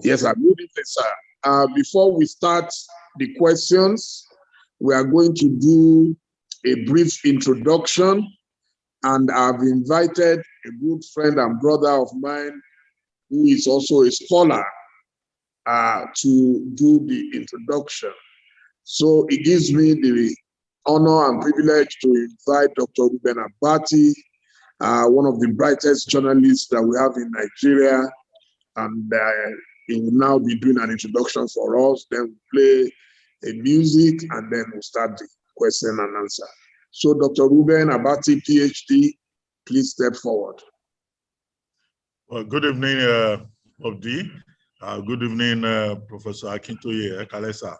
Yes, sir. Good evening, sir. Before we start the questions, we are going to do a brief introduction, and I've invited a good friend and brother of mine who is also a scholar to do the introduction. So it gives me the honor and privilege to invite Dr. Mughan Akintoye, one of the brightest journalists that we have in Nigeria, and he will now be doing an introduction for us. Then we'll play a music, and then we'll start the question and answer. So, Dr. Mughan Akintoye, PhD, please step forward. Well, good evening, Obdi. Good evening, Professor Akintoye Ekalesa,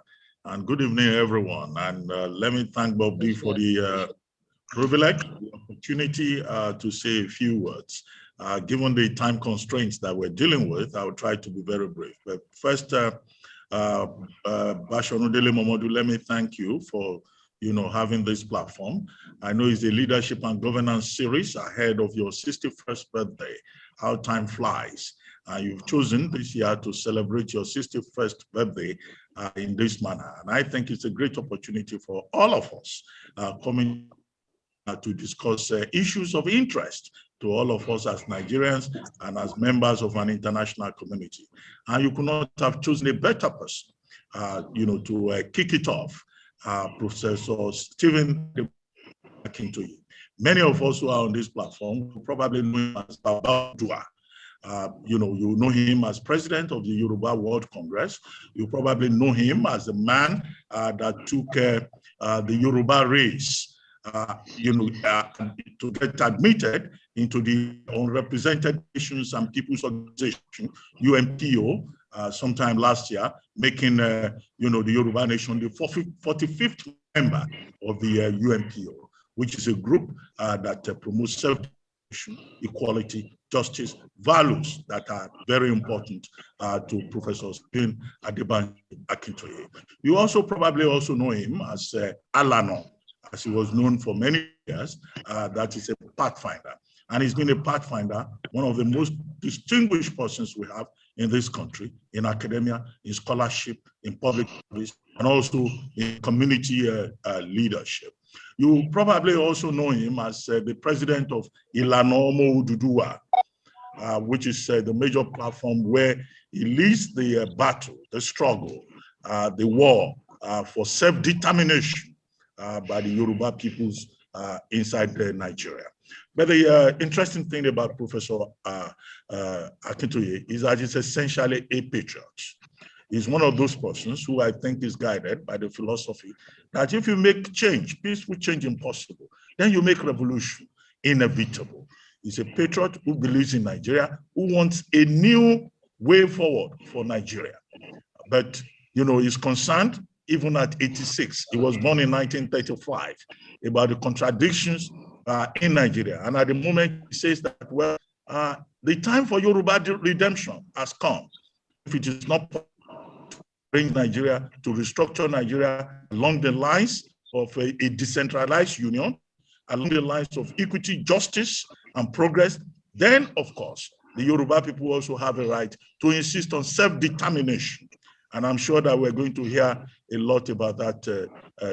and good evening, everyone. And let me thank Obdi for the privilege, the opportunity to say a few words. Given the time constraints that we're dealing with, I will try to be very brief. But first, Dele Momodu, let me thank you for having this platform. I know it's a leadership and governance series ahead of your 61st birthday. How time flies. You've chosen this year to celebrate your 61st birthday in this manner. And I think it's a great opportunity for all of us coming to discuss issues of interest to all of us as Nigerians and as members of an international community. And you could not have chosen a better person, to kick it off, Professor Stephen Akintoye. Many of us who are on this platform probably know him as Adebayo. You know him as president of the Yoruba World Congress. You probably know him as the man that took the Yoruba race to get admitted into the Unrepresented Nations and Peoples Organization, UNPO, sometime last year, making the Yoruba Nation the 45th member of the UNPO, which is a group that promotes self-determination, equality, justice, values that are very important to Professor Stephen Adebanja Akintoye. You also probably know him as Alano, as he was known for many years. That is a pathfinder. And he's been a pathfinder, one of the most distinguished persons we have in this country, in academia, in scholarship, in public service, and also in community leadership. You probably also know him as the president of Ilana Omo Oduduwa, which is the major platform where he leads the battle, the struggle, the war for self-determination by the Yoruba peoples inside Nigeria. But the interesting thing about Professor Akintoye is that he's essentially a patriot. He's one of those persons who I think is guided by the philosophy that if you make change, peaceful change impossible, then you make revolution inevitable. He's a patriot who believes in Nigeria, who wants a new way forward for Nigeria. But, he's concerned even at 86. He was born in 1935, about the contradictions in Nigeria. And at the moment, he says that, well, the time for Yoruba redemption has come. If it is not possible to bring Nigeria, to restructure Nigeria along the lines of a decentralized union, along the lines of equity, justice, and progress, then, of course, the Yoruba people also have a right to insist on self-determination. And I'm sure that we're going to hear a lot about that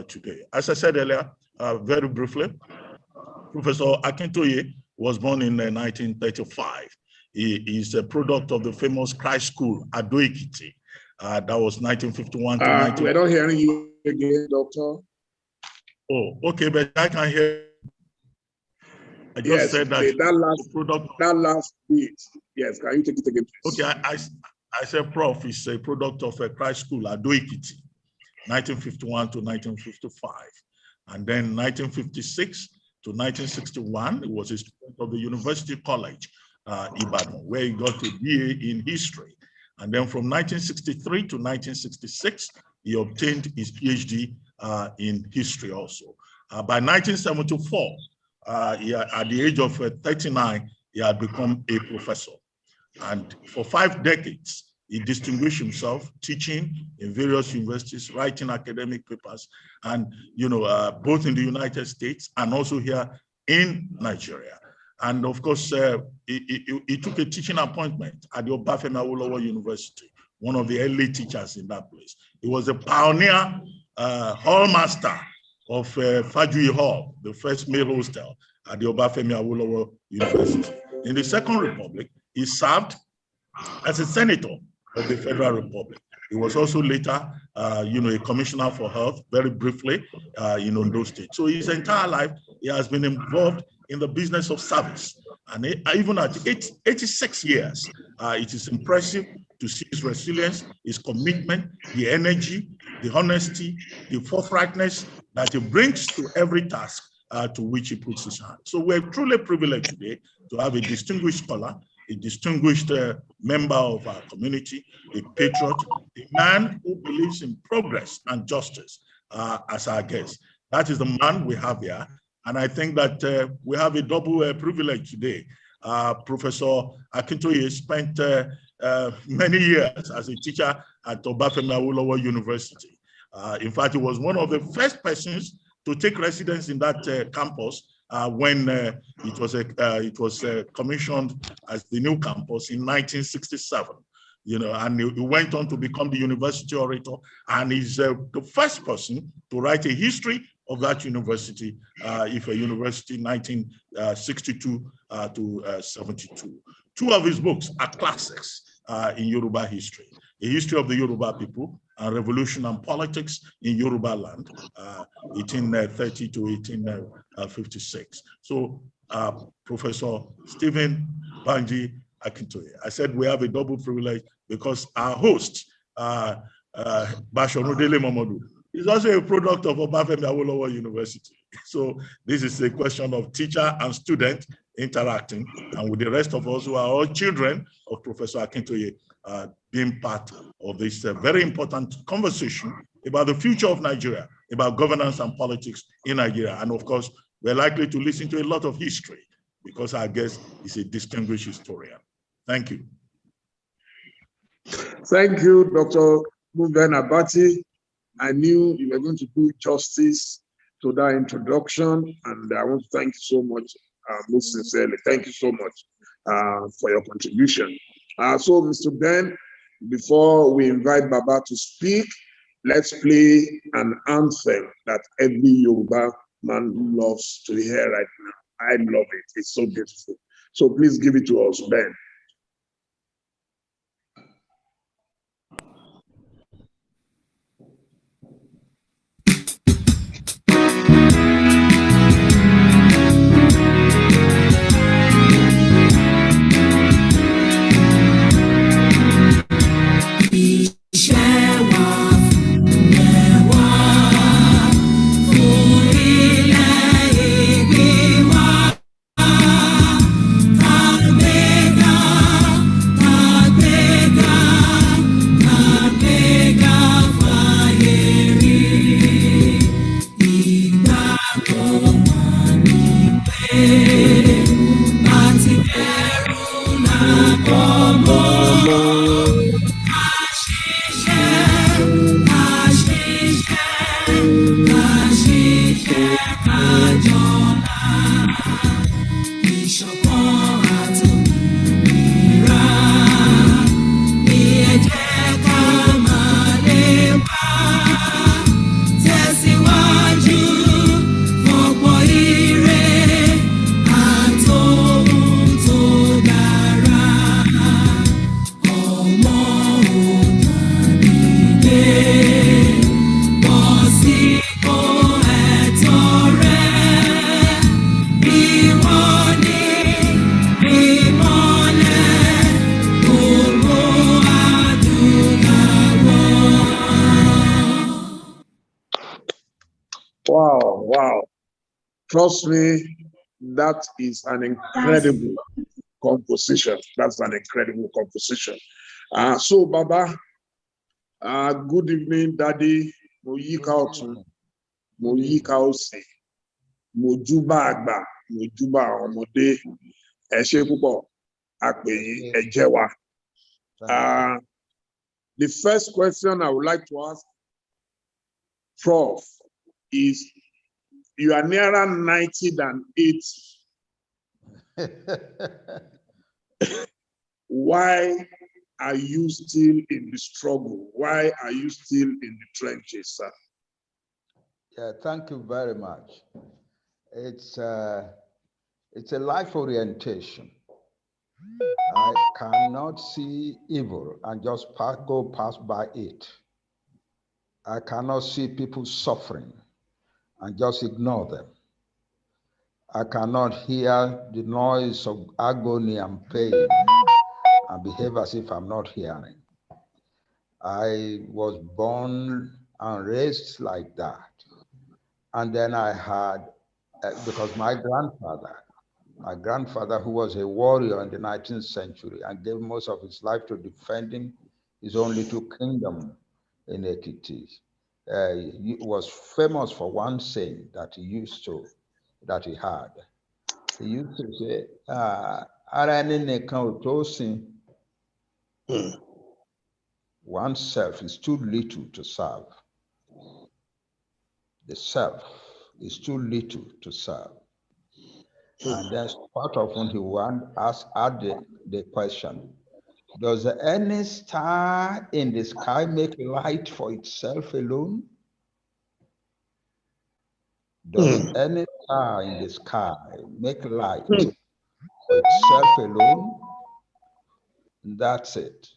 today. As I said earlier, very briefly, Professor Akintoye was born in 1935. He is a product of the famous Christ School, Ado-Ekiti. That was 1951 to 19. We're not hearing you again, Doctor. Oh, okay, but I can hear. I just said that. That last bit. Yes, can you take it again, please? Okay, I said Prof is a product of a Christ School, Ado-Ekiti, 1951 to 1955. And then 1956 to 1961, he was a student of the University College, Ibadan, where he got a BA in history. And then from 1963 to 1966, he obtained his PhD in history also. By 1974, at the age of 39, he had become a professor. And for 5 decades, he distinguished himself teaching in various universities, writing academic papers, and both in the United States and also here in Nigeria. And of course, he took a teaching appointment at the Obafemi Awolowo University, one of the early teachers in that place. He was a pioneer hall master of Fajui Hall, the first male hostel at the Obafemi Awolowo University. In the Second Republic, he served as a senator of the Federal Republic. He was also later, a commissioner for health, very briefly, in Ondo State. So his entire life, he has been involved in the business of service. And even at 86 years, it is impressive to see his resilience, his commitment, the energy, the honesty, the forthrightness that he brings to every task to which he puts his hand. So we're truly privileged today to have a distinguished scholar, a distinguished member of our community, a patriot, a man who believes in progress and justice as our guest. That is the man we have here. And I think that we have a double privilege today. Professor Akintoye spent many years as a teacher at Obafemi Awolowo University. In fact, he was one of the first persons to take residence in that campus when it was commissioned as the new campus in 1967. And he went on to become the university orator, and he's the first person to write a history of that university, Ife University, 1962 to 72. Two of his books are classics in Yoruba history: A History of the Yoruba People and Revolution and Politics in Yoruba Land, 1830 to 1856. So, Professor Stephen Banji Akintoye, I said we have a double privilege because our host, Bashoru Dele Momodu, is also a product of Obafemi Awolowo University. So this is a question of teacher and student interacting, and with the rest of us who are all children of Professor Akintoye being part of this very important conversation about the future of Nigeria, about governance and politics in Nigeria. And of course, we're likely to listen to a lot of history because our guest is a distinguished historian. Thank you. Thank you, Dr. Mughan Akintoye. I knew you were going to do justice to that introduction, and I want to thank you so much, most sincerely. Thank you so much for your contribution. So, Mr. Ben, before we invite Baba to speak, let's play an anthem that every Yoruba man loves to hear right now. I love it. It's so beautiful. So please give it to us, Ben. Wow. Trust me, that is an incredible composition. That's an incredible composition. So, Baba, good evening, Daddy. Moyika Otun, Moyika Ose, Mojuba Agba, Mojuba Omode, Eshe Pupo, Akpeyi, Ejewa. The first question I would like to ask Prof is, you are nearer 90 than 80. Why are you still in the struggle? Why are you still in the trenches, sir? Yeah, thank you very much. It's a life orientation. I cannot see evil and just go past by it. I cannot see people suffering and just ignore them. I cannot hear the noise of agony and pain and behave as if I'm not hearing. I was born and raised like that. And then I had, because my grandfather, who was a warrior in the 19th century and gave most of his life to defending his own little kingdom in Ekiti, he was famous for one saying that he had. He used to say, oneself is too little to serve. The self is too little to serve. And that's part of when he add the question, does any star in the sky make light for itself alone? Does any star in the sky make light for itself alone? That's it.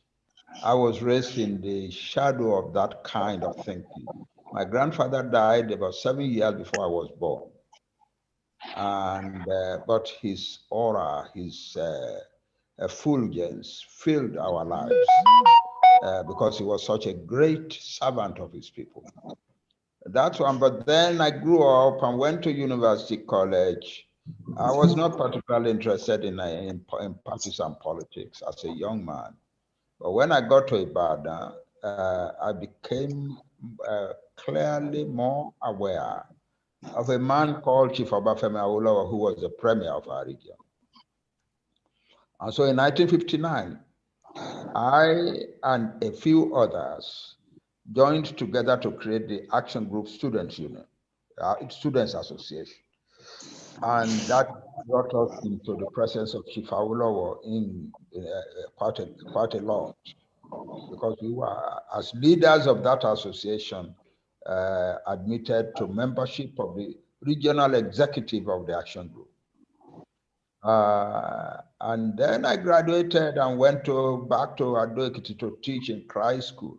I was raised in the shadow of that kind of thinking. My grandfather died about 7 years before I was born. And but his aura, his effulgence filled our lives because he was such a great servant of his people. That's one. But then I grew up and went to university college. I was not particularly interested in partisan politics as a young man. But when I got to Ibadan, I became clearly more aware of a man called Chief Obafemi Awolowo, who was the premier of our region. And so in 1959, I and a few others joined together to create the Action Group Students Union, Students Association. And that brought us into the presence of Chief Awolowo in quite a lot, because we were, as leaders of that association, admitted to membership of the regional executive of the Action Group. And then I graduated and went back to Ado-Ekiti to teach in Christ School.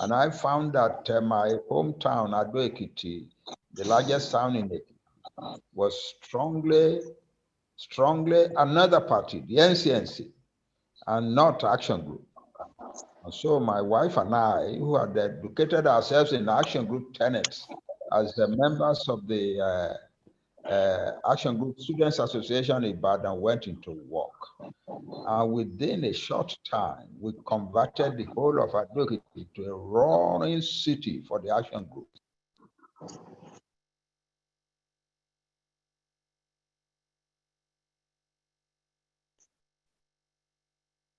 And I found that my hometown, Ado-Ekiti, the largest town in it, was strongly another party, the NCNC, and not Action Group. And so my wife and I, who had educated ourselves in Action Group tenets as the members of the Action Group Students Association in Ibadan, went into work. And within a short time, we converted the whole of Ado-Ekiti to a roaring city for the Action Group.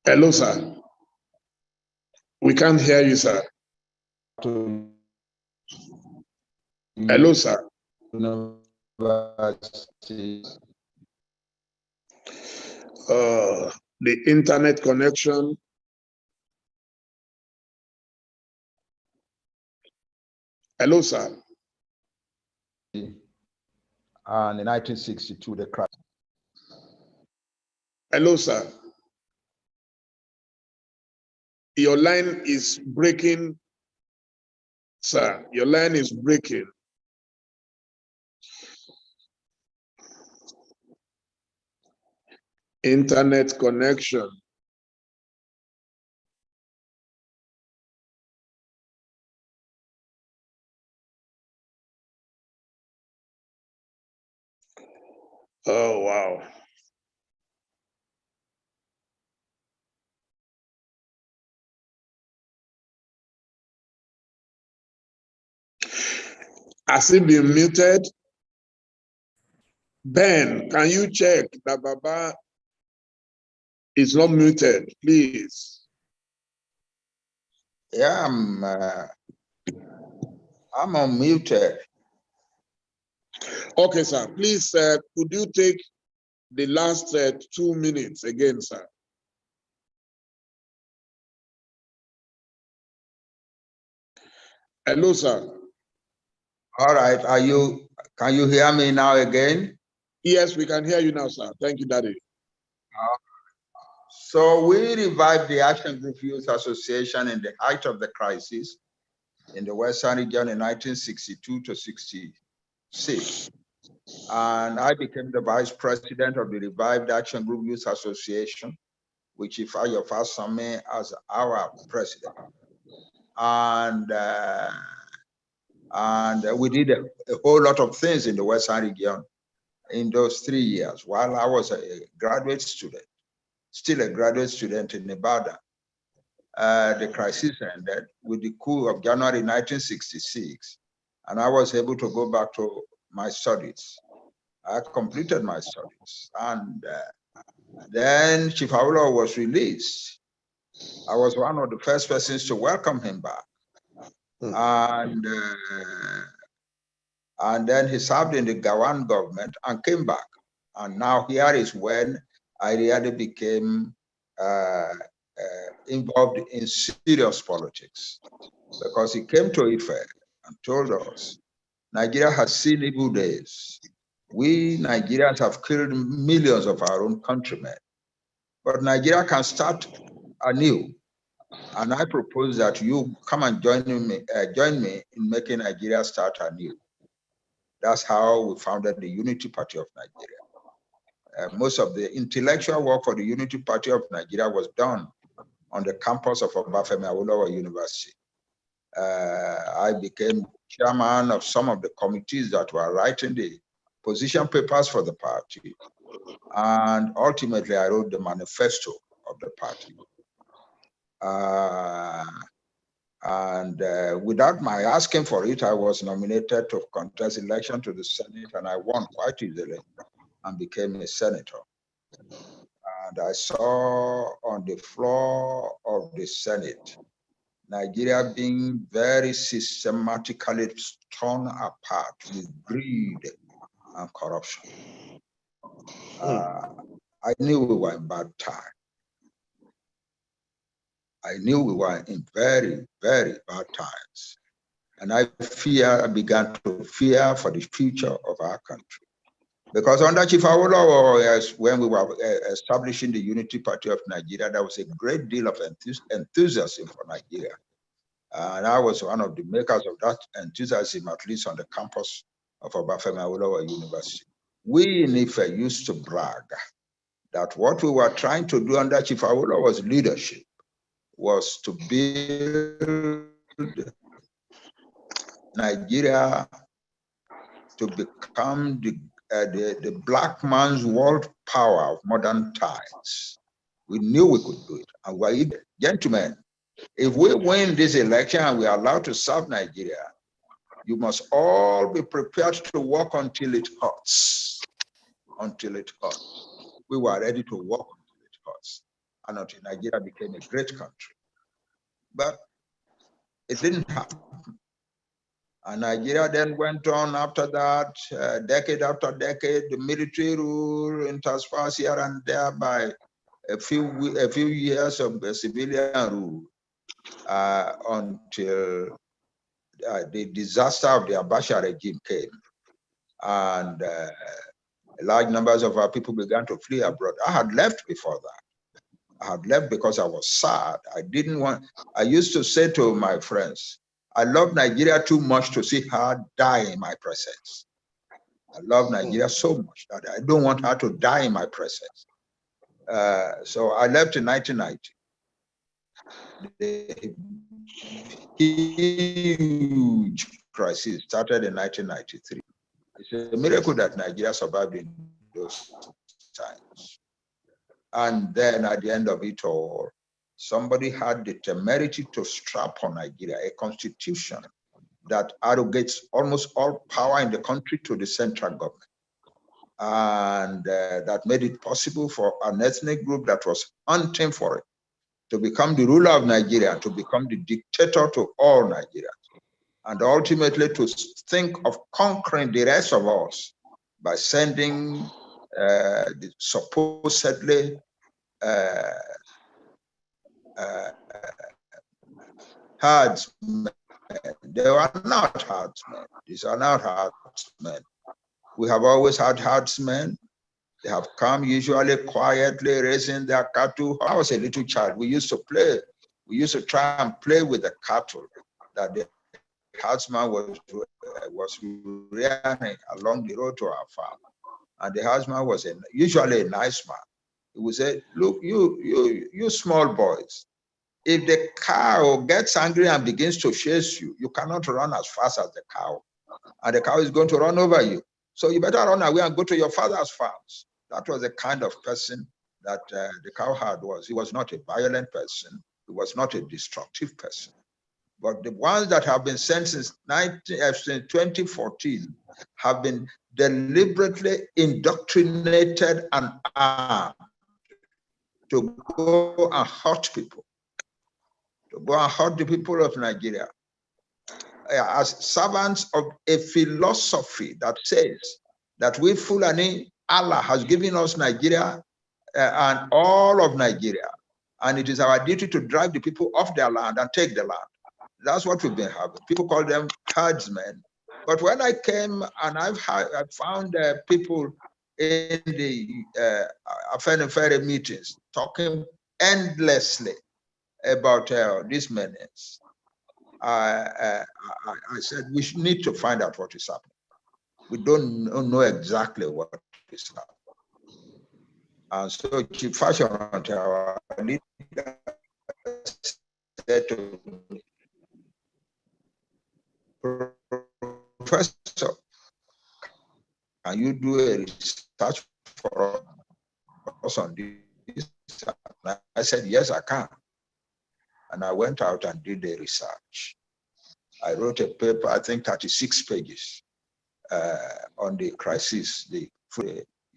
Hello, sir. We can't hear you, sir. Hello, sir. The internet connection. Hello, sir. And in 1962, the crash. Hello, sir. Your line is breaking, sir. Your line is breaking. Internet connection. Oh, wow. Has it been muted? Ben, can you check that Baba is not muted, please? Yeah, I'm unmuted. Okay, sir. Please, could you take the last 2 minutes again, sir? Hello, sir. All right. Can you hear me now again? Yes, we can hear you now, sir. Thank you, Daddy. So we revived the Action Group Youth Association in the height of the crisis in the Western region in 1962 to 66. And I became the vice president of the revived Action Group Youth Association, which Ifayo Fasame as our president. And we did a whole lot of things in the Western region in those 3 years while I was a graduate student, still a graduate student in Nevada. The crisis ended with the coup of January 1966, and I was able to go back to my studies. I completed my studies, and then Chief Awolowo was released. I was one of the first persons to welcome him back. And then he served in the Gawan government and came back. And now here is when I really became involved in serious politics, because he came to Ife and told us, Nigeria has seen evil days. We Nigerians have killed millions of our own countrymen, but Nigeria can start anew. And I propose that you come and join me in making Nigeria start anew. That's how we founded the Unity Party of Nigeria. Most of the intellectual work for the Unity Party of Nigeria was done on the campus of Obafemi Awolowo University. I became chairman of some of the committees that were writing the position papers for the party. And ultimately, I wrote the manifesto of the party. Without my asking for it, I was nominated to contest election to the Senate, and I won quite easily and became a senator. And I saw on the floor of the Senate, Nigeria being very systematically torn apart with greed and corruption. I knew we were in bad time. I knew we were in very, very bad times. And I began to fear for the future of our country. Because under Chief Awolowo, when we were establishing the Unity Party of Nigeria, there was a great deal of enthusiasm for Nigeria. And I was one of the makers of that enthusiasm, at least on the campus of Obafemi Awolowo University. We in Ife used to brag that what we were trying to do under Chief Awolowo's leadership was to build Nigeria to become the black man's world power of modern times. We knew we could do it. And we were, gentlemen, if we win this election and we are allowed to serve Nigeria, you must all be prepared to work until it hurts. Until it hurts. We were ready to work until it hurts. And until Nigeria became a great country. But it didn't happen. And Nigeria then went on after that, decade after decade, the military rule interspersed here and there by a few years of civilian rule until the disaster of the Abacha regime came. And large numbers of our people began to flee abroad. I had left before that. I had left because I was sad. I used to say to my friends, I love Nigeria too much to see her die in my presence. I love Nigeria so much that I don't want her to die in my presence. So I left in 1990. The huge crisis started in 1993. It's a miracle that Nigeria survived in those times. And then at the end of it all, somebody had the temerity to strap on Nigeria a constitution that arrogates almost all power in the country to the central government. And that made it possible for an ethnic group that was hunting for it to become the ruler of Nigeria, to become the dictator to all Nigerians, and ultimately to think of conquering the rest of us by sending the supposedly herdsmen They were not herdsmen. These are not herdsmen. We have always had herdsmen. They have come usually quietly raising their cattle. When I was a little child, we used to play. We used to try and play with the cattle that the herdsman was rearing along the road to our farm. And the herdsman was usually a nice man. He would say, look, you small boys, if the cow gets angry and begins to chase you, you cannot run as fast as the cow. And the cow is going to run over you. So you better run away and go to your father's farms. That was the kind of person that the cowherd was. He was not a violent person. He was not a destructive person. But the ones that have been sent since 2014 have been deliberately indoctrinated and armed to go and hurt people, to go and hurt the people of Nigeria as servants of a philosophy that says that we Fulani, Allah has given us Nigeria and all of Nigeria, and it is our duty to drive the people off their land and take the land. That's what we've been having. People call them herdsmen. But when I came and I found people in the Afenifere meetings talking endlessly about this menace, I said we need to find out what is happening. We don't know exactly what is happening. And so Chief Fashion, our leader, said to me, Professor, can you do a research for us on this? And I said, yes, I can. And I went out and did the research. I wrote a paper, I think 36 pages on the crisis, the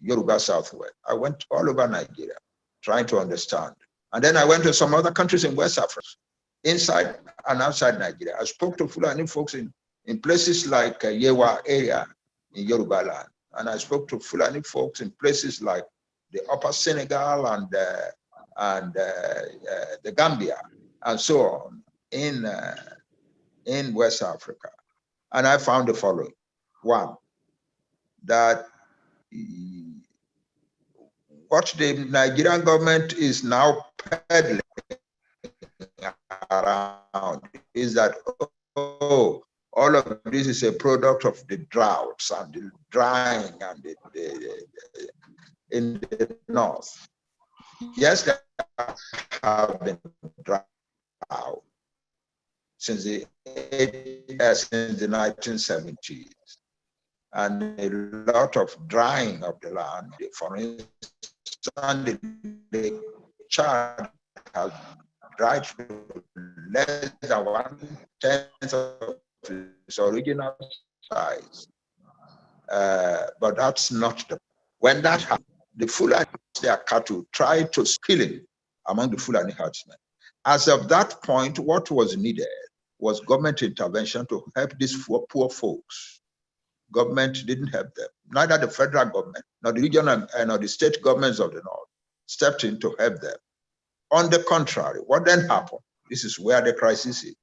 Yoruba Southwest. I went all over Nigeria trying to understand. And then I went to some other countries in West Africa, inside and outside Nigeria. I spoke to Fulani folks in places like Yewa area in Yoruba land. And I spoke to Fulani folks in places like the Upper Senegal and the Gambia and so on in West Africa. And I found the following. One, that what the Nigerian government is now peddling around is that, oh, all of this is a product of the droughts and the drying and in the north. Yes, there have been droughts since the 1970s, and a lot of drying of the land. For instance, the Chad has dried to less than 1/10 of its original size. But that's not the. When that happened, the Fulani, their cattle, tried to kill it among the Fulani herdsmen. As of that point, what was needed was government intervention to help these poor folks. Government didn't help them. Neither the federal government, nor the regional, nor the state governments of the north stepped in to help them. On the contrary, what then happened? This is where the crisis is.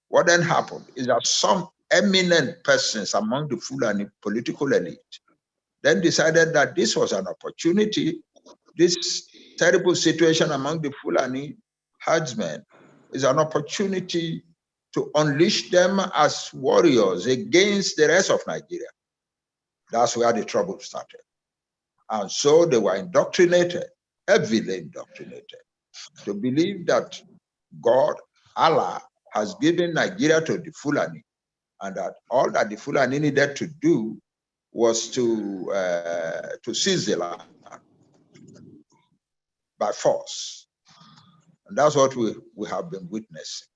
What then happened is that some eminent persons among the Fulani political elite then decided that this was an opportunity. This terrible situation among the Fulani herdsmen is an opportunity to unleash them as warriors against the rest of Nigeria. That's where the trouble started. And so they were indoctrinated, heavily indoctrinated, to believe that God, Allah, has given Nigeria to the Fulani, and that all that the Fulani needed to do was to seize the land by force. And that's what we have been witnessing.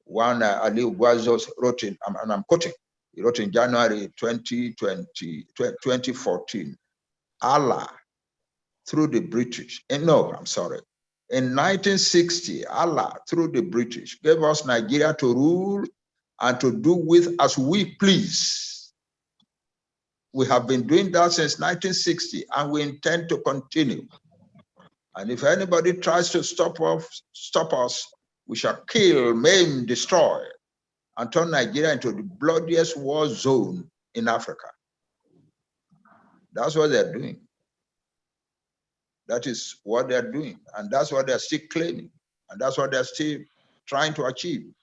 One Ali Ugwazos wrote in, and I'm quoting, he wrote in January 2014, Allah, through the British, in 1960, Allah, through the British, gave us Nigeria to rule and to do with as we please. We have been doing that since 1960, and we intend to continue. And if anybody tries to stop us, we shall kill, maim, destroy and turn Nigeria into the bloodiest war zone in Africa. That's what they're doing. That is what they're doing. And that's what they're still claiming. And that's what they're still trying to achieve.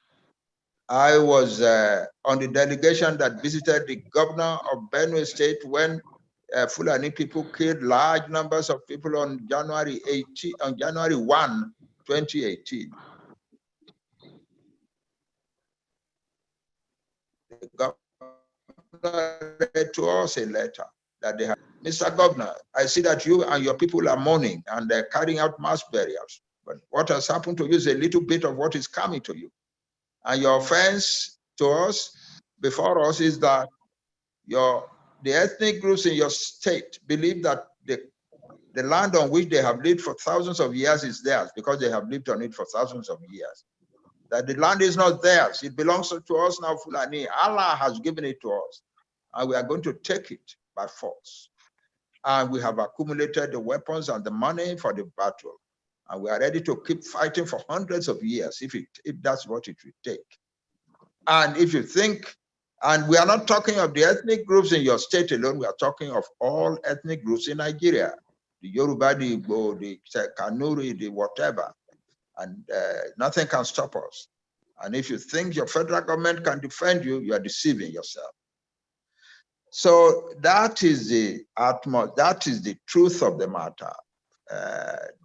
I was on the delegation that visited the governor of Benue State when Fulani people killed large numbers of people on January 1, 2018. The governor read to us a letter that they had. Mr. Governor, I see that you and your people are mourning and they're carrying out mass burials. But what has happened to you is a little bit of what is coming to you. And your offense to us, before us, is that the ethnic groups in your state believe that the land on which they have lived for thousands of years is theirs because they have lived on it for thousands of years. That the land is not theirs. It belongs to us now, Fulani. Allah has given it to us. And we are going to take it by force. And we have accumulated the weapons and the money for the battle. And we are ready to keep fighting for hundreds of years if that's what it will take. And if you think, and we are not talking of the ethnic groups in your state alone, we are talking of all ethnic groups in Nigeria, the Yoruba, the Igbo, the Kanuri, the whatever, and nothing can stop us. And if you think your federal government can defend you, you are deceiving yourself. So that is the truth of the matter.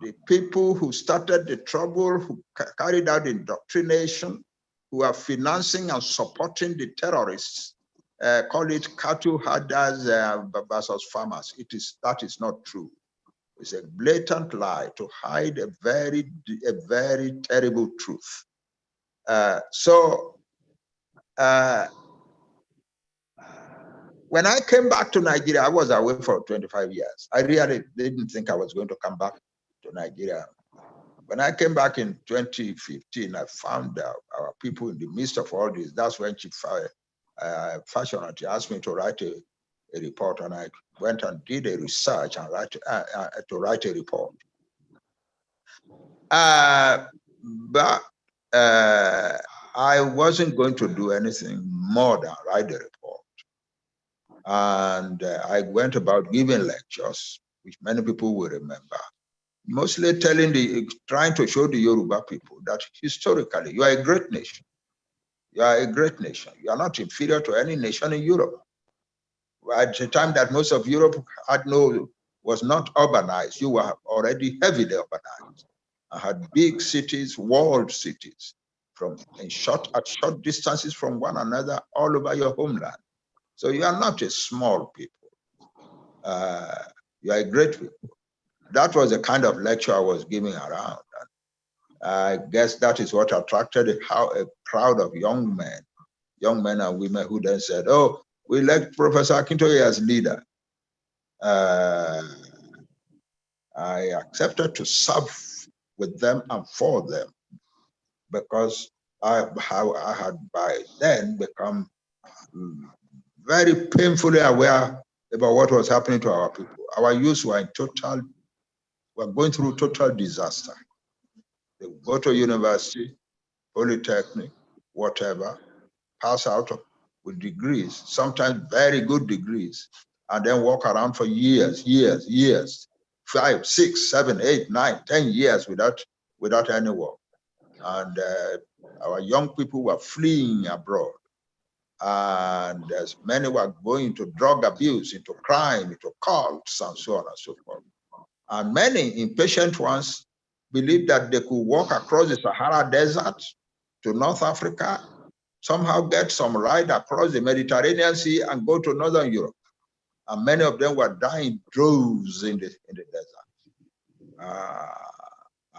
The people who started the trouble, who carried out indoctrination, who are financing and supporting the terrorists, call it cattle herders versus farmers. That is not true. It's a blatant lie to hide a very terrible truth. When I came back to Nigeria, I was away for 25 years. I really didn't think I was going to come back to Nigeria. When I came back in 2015, I found our people in the midst of all this. That's when Chief Fashionati asked me to write a report, and I went and did a research and to write a report. But I wasn't going to do anything more than write the report. And I went about giving lectures, which many people will remember, mostly trying to show the Yoruba people that historically you are a great nation. You are a great nation. You are not inferior to any nation in Europe. At the time that most of Europe was not urbanized, you were already heavily urbanized and had big cities, walled cities, at short distances from one another all over your homeland. So you are not a small people. You are a great people. That was the kind of lecture I was giving around. And I guess that is what attracted a crowd of young men and women who then said, oh, we elect Professor Akintoye as leader. I accepted to serve with them and for them because I had by then become very painfully aware about what was happening to our people. Our youth were going through total disaster. They go to university, polytechnic, whatever, pass out with degrees, sometimes very good degrees, and then walk around for years, 5, 6, 7, 8, 9, 10 years without any work. And our young people were fleeing abroad. And as many were going into drug abuse, into crime, into cults, and so on and so forth. And many impatient ones believed that they could walk across the Sahara Desert to North Africa, somehow get some ride across the Mediterranean Sea and go to Northern Europe. And many of them were dying droves in the desert.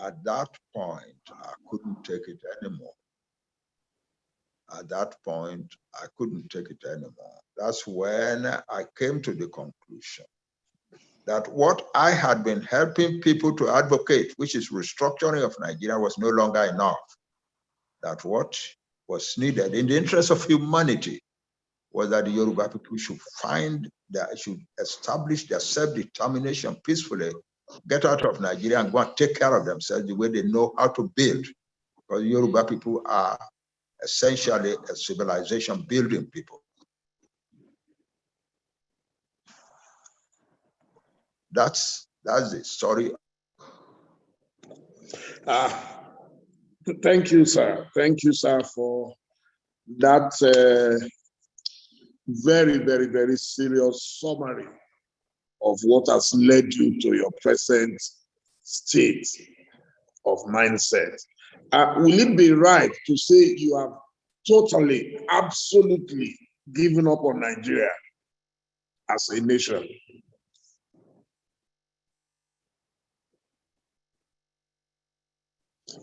At that point, I couldn't take it anymore. At that point, I couldn't take it anymore. That's when I came to the conclusion that what I had been helping people to advocate, which is restructuring of Nigeria, was no longer enough. That what was needed in the interest of humanity was that the Yoruba people should establish their self-determination peacefully, get out of Nigeria and go and take care of themselves the way they know how to build. Because Yoruba people are essentially a civilization building people. That's the story. Thank you, sir. Thank you, sir, for that very, very, very serious summary of what has led you to your present state of mindset. Will it be right to say you have totally, absolutely given up on Nigeria as a nation?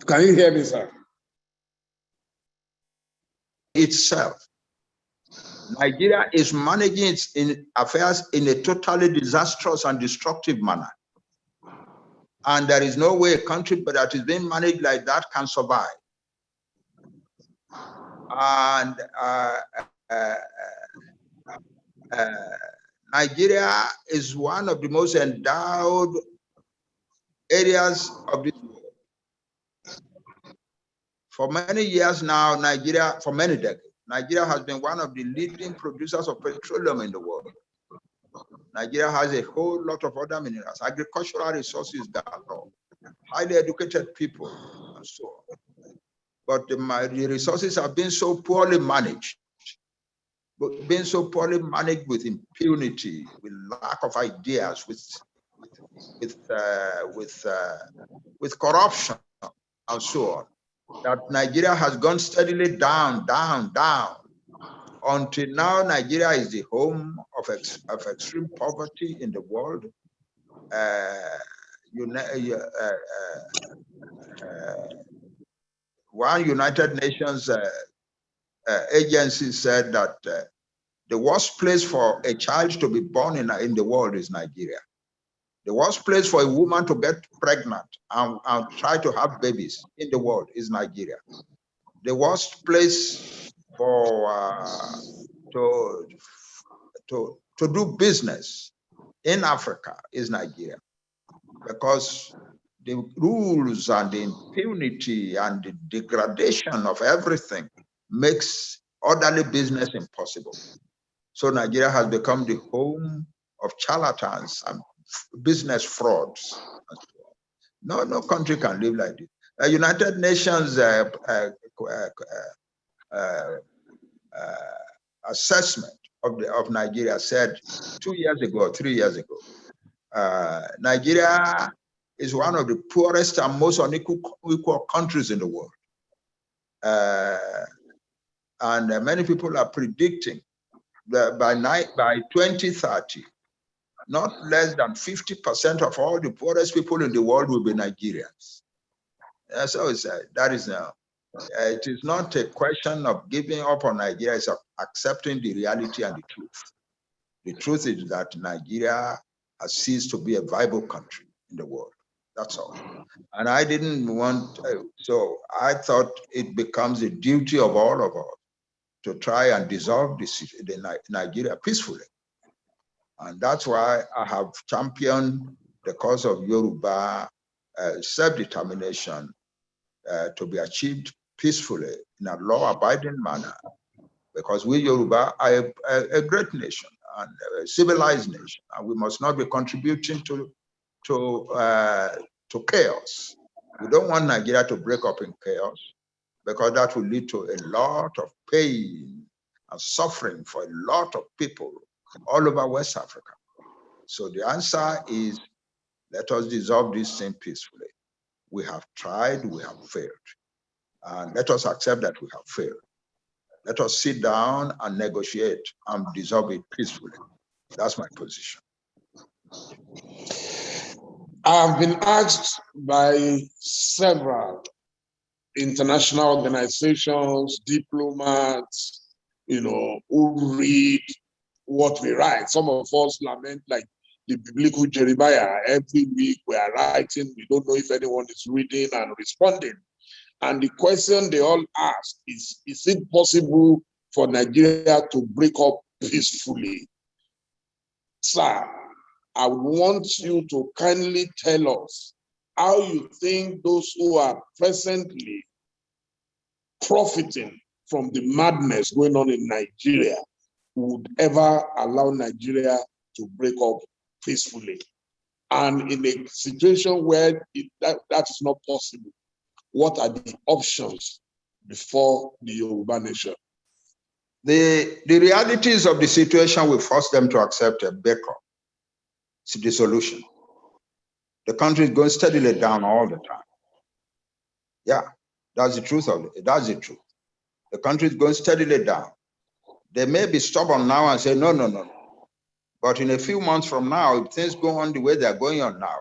Can you hear me, sir? Itself. Nigeria is managing its affairs in a totally disastrous and destructive manner. And there is no way a country that is being managed like that can survive. And Nigeria is one of the most endowed areas of this world. For many years now, Nigeria, for many decades, Nigeria has been one of the leading producers of petroleum in the world. Nigeria has a whole lot of other minerals, agricultural resources galore, highly educated people, and so on. But the resources have been so poorly managed, with impunity, with lack of ideas, with corruption, and so on, that Nigeria has gone steadily down, until now. Nigeria is the home of extreme poverty in the world. One United Nations agency said that the worst place for a child to be born in the world is Nigeria. The worst place for a woman to get pregnant and try to have babies in the world is Nigeria. The worst place for to do business in Africa is Nigeria, because the rules and the impunity and the degradation of everything makes orderly business impossible. So Nigeria has become the home of charlatans and business frauds. No country can live like this. The United Nations assessment of Nigeria said 2 years ago or 3 years ago, Nigeria is one of the poorest and most unequal countries in the world. And many people are predicting that by 2030, not less than 50% of all the poorest people in the world will be Nigerians. So that is now. It is not a question of giving up on Nigeria, it's accepting the reality and the truth. The truth is that Nigeria has ceased to be a viable country in the world. That's all. And I didn't want, so I thought it becomes a duty of all of us to try and dissolve Nigeria peacefully. And that's why I have championed the cause of Yoruba self-determination to be achieved peacefully in a law-abiding manner, because we Yoruba are a great nation and a civilized nation, and we must not be contributing to chaos. We don't want Nigeria to break up in chaos, because that will lead to a lot of pain and suffering for a lot of people all over West Africa. So the answer is, let us dissolve this thing peacefully. We have tried, we have failed. And let us accept that we have failed. Let us sit down and negotiate and dissolve it peacefully. That's my position. I've been asked by several international organizations, diplomats, who read what we write. Some of us lament, like the biblical Jeremiah. Every week we are writing, we don't know if anyone is reading and responding. And the question they all ask is it possible for Nigeria to break up peacefully? Sir, I want you to kindly tell us how you think those who are presently profiting from the madness going on in Nigeria would ever allow Nigeria to break up peacefully. And in a situation where that is not possible, what are the options before the Yoruba nation? The realities of the situation will force them to accept a breakup. It's the solution. The country is going steadily down all the time. Yeah, that's the truth of it. That's the truth. The country is going steadily down. They may be stubborn now and say, no, no, no, no. But in a few months from now, if things go on the way they're going on now,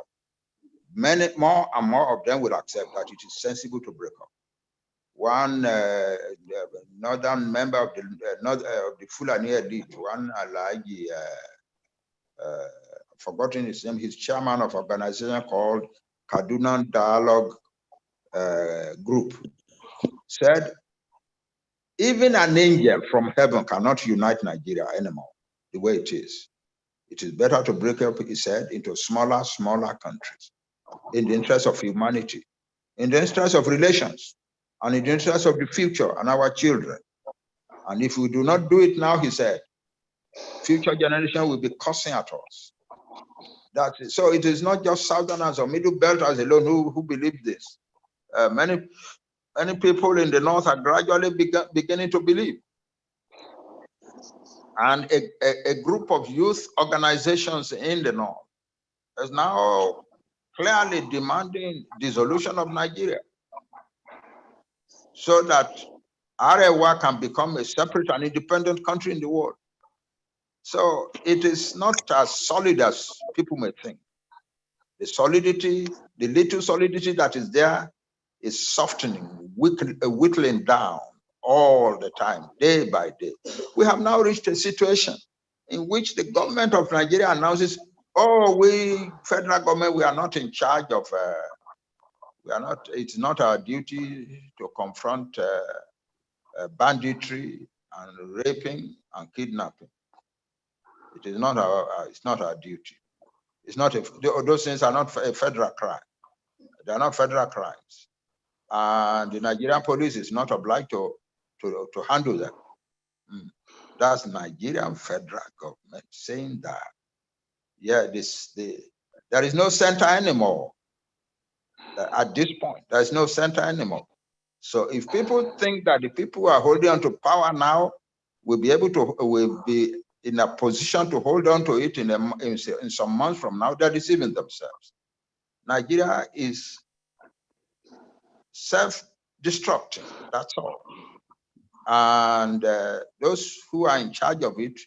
many more and more of them will accept that it is sensible to break up. One northern member of the Fulani elite, one Alagi, forgotten his name, he's chairman of an organization called Kaduna Dialogue Group, said, even an angel from heaven cannot unite Nigeria anymore the way it is. It is better to break up, he said, into smaller countries in the interest of humanity, in the interest of relations, and in the interest of the future and our children. And if we do not do it now, he said, future generation will be cursing at us. So it is not just Southerners or Middle Belters alone who believe this. Many people in the North are gradually beginning to believe. And a group of youth organizations in the North is now clearly demanding dissolution of Nigeria so that Arewa can become a separate and independent country in the world. So it is not as solid as people may think. The solidity, the little solidity that is there is softening, whittling down all the time, day by day. We have now reached a situation in which the government of Nigeria announces, oh, we, federal government, we are not in charge of, it's not our duty to confront banditry and raping and kidnapping. It is not it's not our duty. It's not, those things are not a federal crime. They are not federal crimes. And the Nigerian police is not obliged to handle them. That's Nigerian federal government saying that, yeah, there is no center anymore. At this point, there is no center anymore. So if people think that the people who are holding on to power now will be in a position to hold on to it in some months from now, they're deceiving themselves. Nigeria is self-destructing, that's all. And those who are in charge of it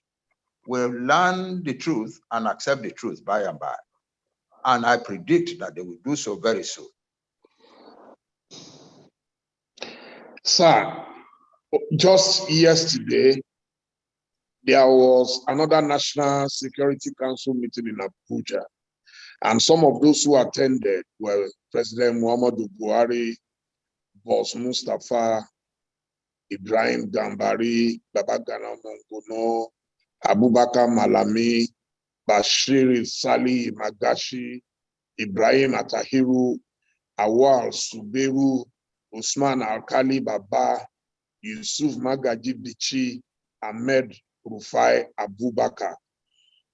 will learn the truth and accept the truth by and by. And I predict that they will do so very soon. Sir, just yesterday, there was another National Security Council meeting in Abuja. And some of those who attended were President Muhammadu Buhari, Boss Mustapha, Ibrahim Gambari, Babagana Mongono, Abubakar Malami, Bashir Sali Magashi, Ibrahim Atahiru, Awal Suberu, Usman Alkali Baba, Yusuf Magaji Bichi, Ahmed Rufai Abubakar.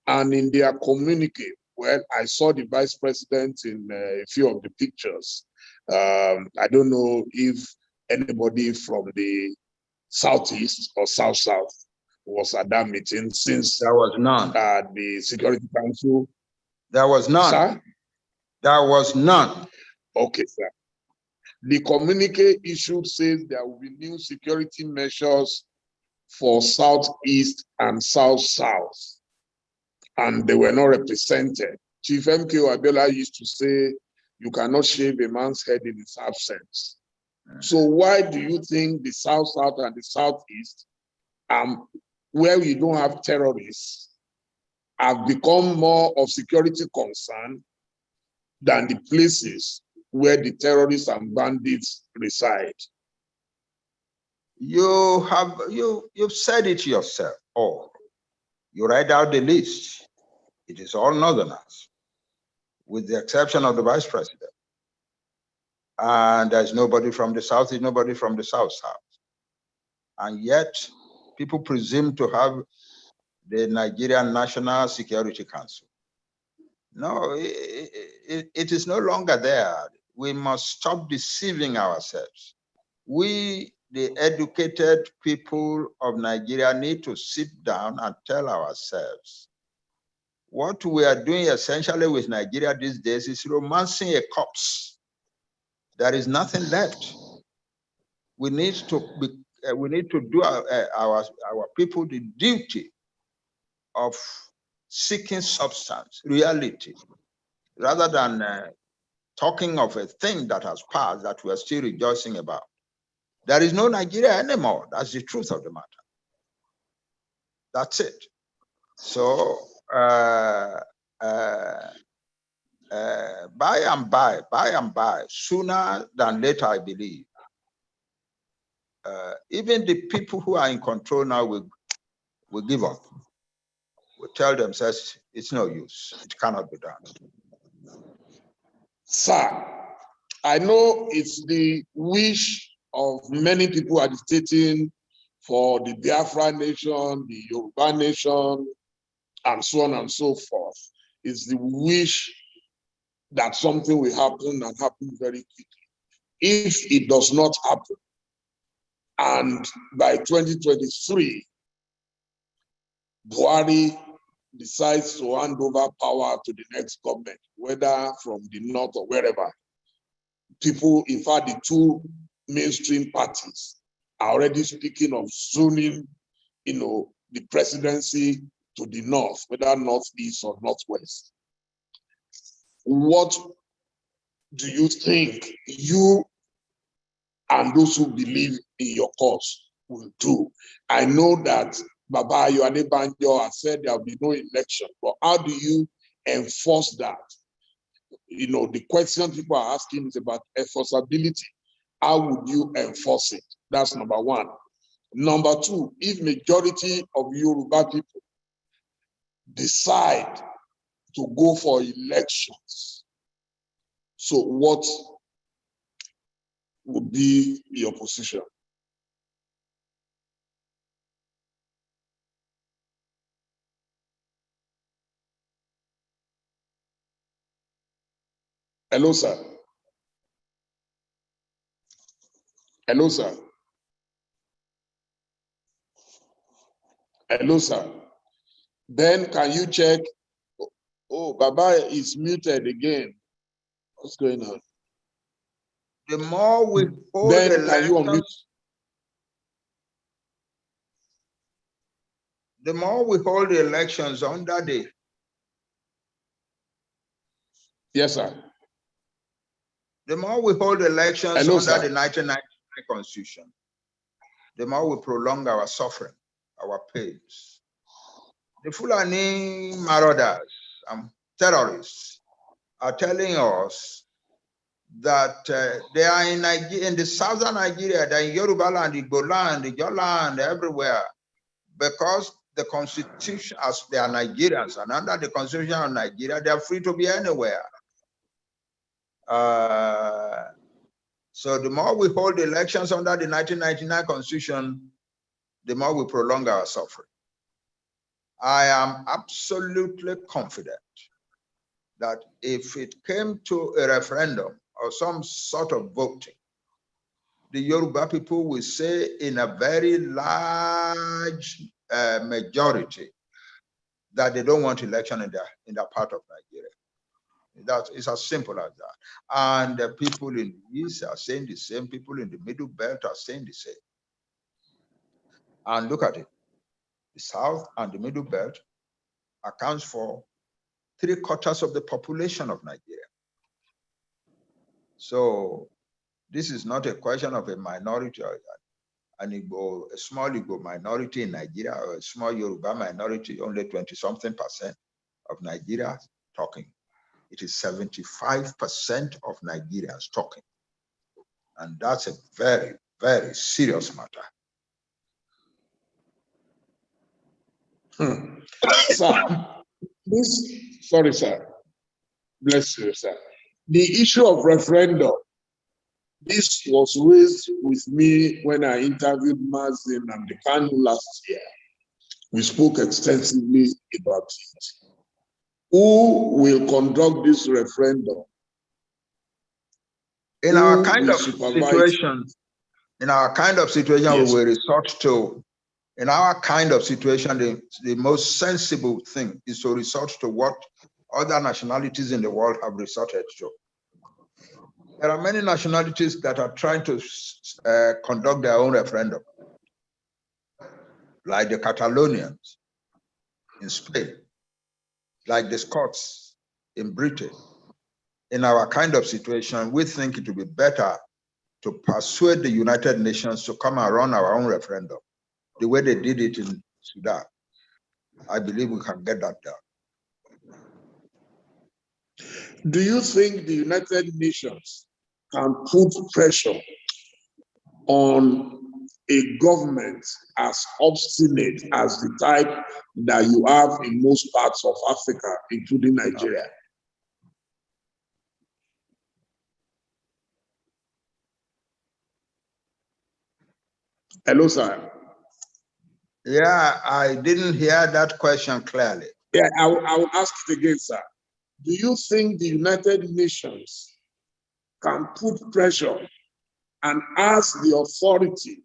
And in their communique, well, I saw the vice president in a few of the pictures. I don't know if anybody from the Southeast or South was at that meeting, since there was none. The Security Council. There was none. Sir? There was none. Okay, sir. The communique issued says there will be new security measures for Southeast and South. And they were not represented. Chief MK Abiola used to say, you cannot shave a man's head in his absence. So why do you think the South and the Southeast, where we don't have terrorists, have become more of security concern than the places where the terrorists and bandits reside? You've said it yourself. Oh, you write out the list. It is all Northerners, with the exception of the vice president. And there's nobody from the South, there's nobody from the South. and yet people presume to have the Nigerian National Security Council. No, it is no longer there. We must stop deceiving ourselves. We, the educated people of Nigeria, need to sit down and tell ourselves what we are doing essentially with Nigeria these days is romancing a corpse. There is nothing left. We need to do our people the duty of seeking substance, reality, rather than talking of a thing that has passed that we are still rejoicing about. There is no Nigeria anymore. That's the truth of the matter. That's it. So by and by, sooner than later, I believe, even the people who are in control now will give up. Will tell themselves it's no use. It cannot be done. Sir, I know it's the wish of many people agitating for the Biafra nation, the Yoruba nation, and so on and so forth. It's the wish that something will happen and happen very quickly. If it does not happen, and by 2023, Buhari decides to hand over power to the next government, whether from the north or wherever, people, in fact, the two mainstream parties are already speaking of zoning, the presidency to the north, whether northeast or northwest. What do you think you and those who believe in your cause will do? I know that Adebayo has said there will be no election, but how do you enforce that? The question people are asking is about enforceability. How would you enforce it? That's number one. Number two, if majority of Yoruba people decide to go for elections, so what would be your position? Hello, sir. Hello, sir. Hello, sir. Then can you check? Oh, Baba is muted again. What's going on? The more we hold then can you unmute? The more we hold the elections under the... Yes, sir. The more we hold elections Hello, under sir. the 1999 Constitution, the more we prolong our suffering, our pains. The Fulani marauders and terrorists are telling us that they are in Nigeria, in the southern Nigeria, they're in Yoruba land, Igbo land, Ijaw land, everywhere, because the Constitution, as they are Nigerians, and under the Constitution of Nigeria, they are free to be anywhere. So the more we hold elections under the 1999 Constitution, the more we prolong our suffering. I am absolutely confident that if it came to a referendum or some sort of voting, the Yoruba people will say in a very large majority that they don't want election in that part of Nigeria. That is as simple as that. And the people in the east are saying the same, people in the middle belt are saying the same. And look at it. The south and the middle belt accounts for 3/4 of the population of Nigeria. So this is not a question of a minority or a small Igbo minority in Nigeria or a small Yoruba minority, only 20-something% of Nigeria talking. It is 75% of Nigerians talking. And that's a very, very serious matter. Sir, sorry, sir. Bless you, sir. The issue of referendum This was raised with me when I interviewed Mazin and the Kanu last year. We spoke extensively about it. Who will conduct this referendum? In our kind of situation, Yes. we will resort to, in our kind of situation, the most sensible thing is to resort to what other nationalities in the world have resorted to. There are many nationalities that are trying to conduct their own referendum, like the Catalonians in Spain, like the Scots in Britain. In our kind of situation, we think it would be better to persuade the United Nations to come and run our own referendum, the way they did it in Sudan. I believe we can get that done. Do you think the United Nations can put pressure on a government as obstinate as the type that you have in most parts of Africa, including Nigeria? Hello, sir. Yeah, I didn't hear that question clearly. Yeah, I will ask it again, sir. Do you think the United Nations can put pressure and ask the authority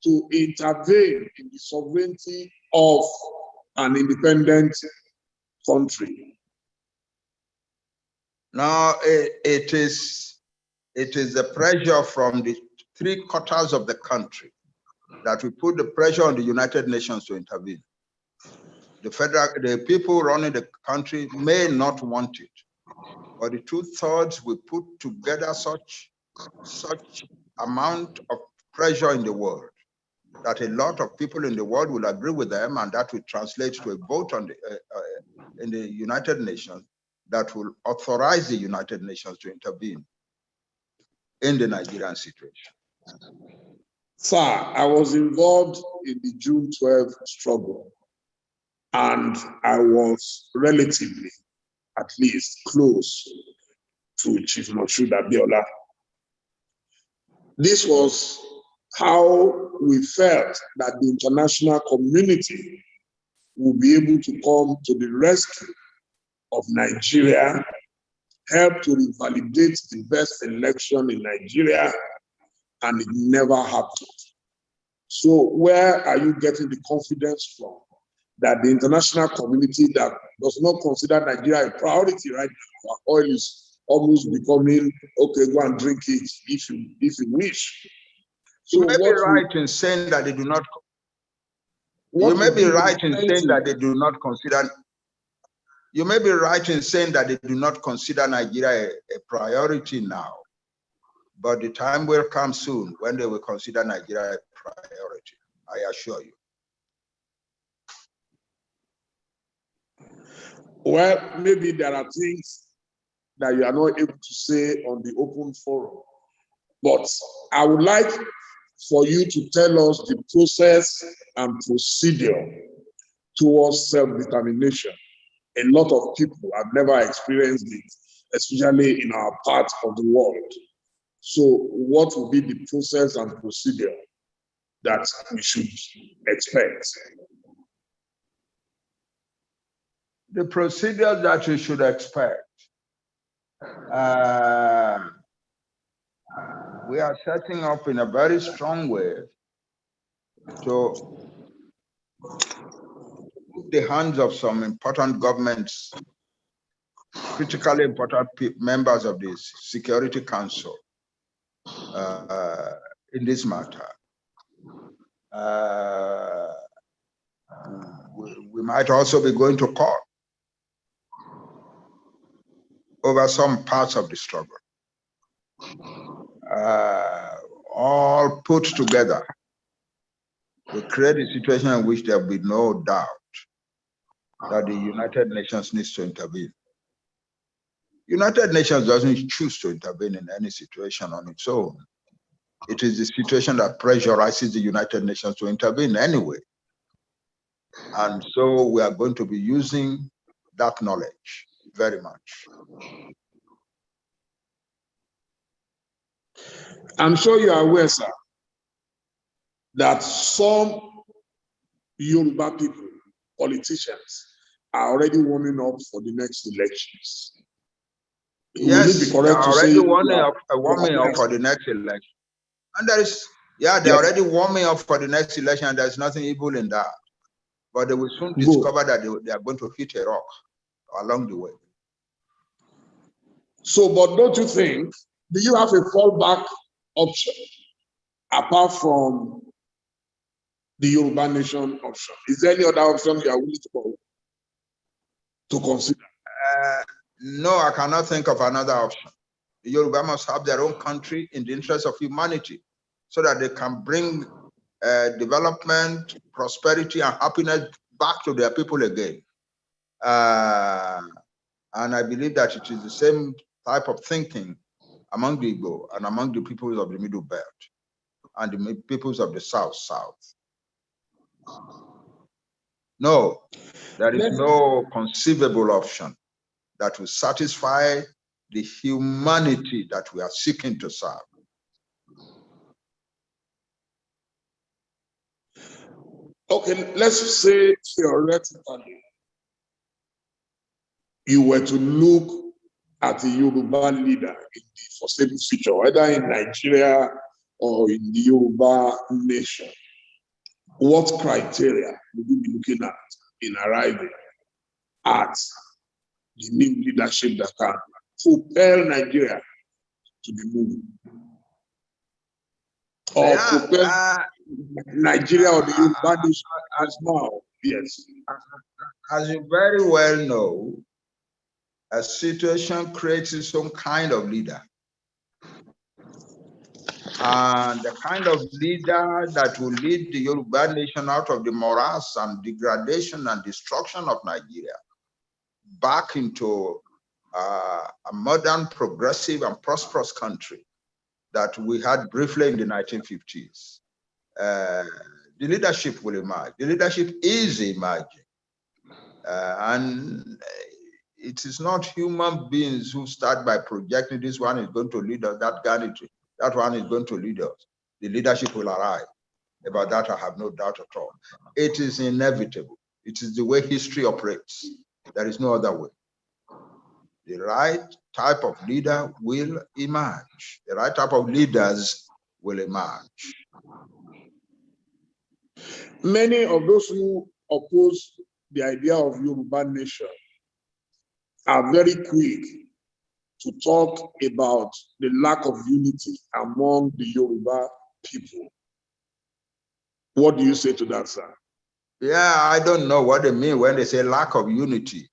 to intervene in the sovereignty of an independent country? No, it is the pressure from the 3/4 of the country that we put the pressure on the United Nations to intervene. The people running the country may not want it, but the 2/3 we put together such amount of pressure in the world that a lot of people in the world will agree with them, and that will translate to a vote on in the United Nations that will authorize the United Nations to intervene in the Nigerian situation. Sir, I was involved in the June 12 struggle, and I was relatively, at least, close to Chief Moshood Abiola. This was how we felt that the international community would be able to come to the rescue of Nigeria, help to revalidate the best election in Nigeria, and it never happened. So where are you getting the confidence from that the international community that does not consider Nigeria a priority right now, our oil is almost becoming, okay, go and drink it if you wish. So you may be right in saying that they do not. You may be right in saying that they do not consider. You may be right in saying that they do not consider Nigeria a priority now, but the time will come soon when they will consider Nigeria a priority, I assure you. Well, maybe there are things that you are not able to say on the open forum, but I would like for you to tell us the process and procedure towards self-determination. A lot of people have never experienced it, especially in our part of the world. So what will be the process and procedure that we should expect? The procedure that we should expect. We are setting up in a very strong way to put the hands of some important governments, critically important members of the Security Council in this matter. We might also be going to court over some parts of the struggle. All put together, we create a situation in which there will be no doubt that the United Nations needs to intervene. United Nations doesn't choose to intervene in any situation on its own. It is the situation that pressurizes the United Nations to intervene anyway. And so we are going to be using that knowledge very much. I'm sure you are aware, sir, that some Yoruba people, politicians, are already warming up for the next elections. Will it be Yes, they correct are to say already warming you up are for the next election. And there is, yeah, they're yes, already warming up for the next election, and there's nothing evil in that. But they will soon good. discover that they are going to hit a rock along the way. So, but don't you think, do you have a fallback option apart from the Yoruba nation option? Is there any other option you are willing to consider? No, I cannot think of another option. The Yoruba must have their own country in the interest of humanity so that they can bring development, prosperity, and happiness back to their people again. And I believe that it is the same type of thinking among the Igbo and among the peoples of the Middle Belt and the peoples of the South. No, there is no conceivable option that will satisfy the humanity that we are seeking to serve. Okay, let's say theoretically, you were to look at a Yoruba leader in the foreseeable future, whether in Nigeria or in the Yoruba nation, what criteria would you be looking at in arriving at the new leadership that can propel Nigeria to the moon? Or propel Nigeria or the Yoruba nation as now? Yes. As you very well know, a situation creates its own kind of leader. And the kind of leader that will lead the Yoruba nation out of the morass and degradation and destruction of Nigeria back into a modern, progressive, and prosperous country that we had briefly in the 1950s. The leadership will emerge. The leadership is emerging. And it is not human beings who start by projecting this one is going to lead us, that one is going to lead us. The leadership will arrive. About that, I have no doubt at all. It is inevitable. It is the way history operates. There is no other way. The right type of leader will emerge. The right type of leaders will emerge. Many of those who oppose the idea of Yoruba nation are very quick to talk about the lack of unity among the Yoruba people. What do you say to that, sir? Yeah, I don't know what they mean when they say lack of unity.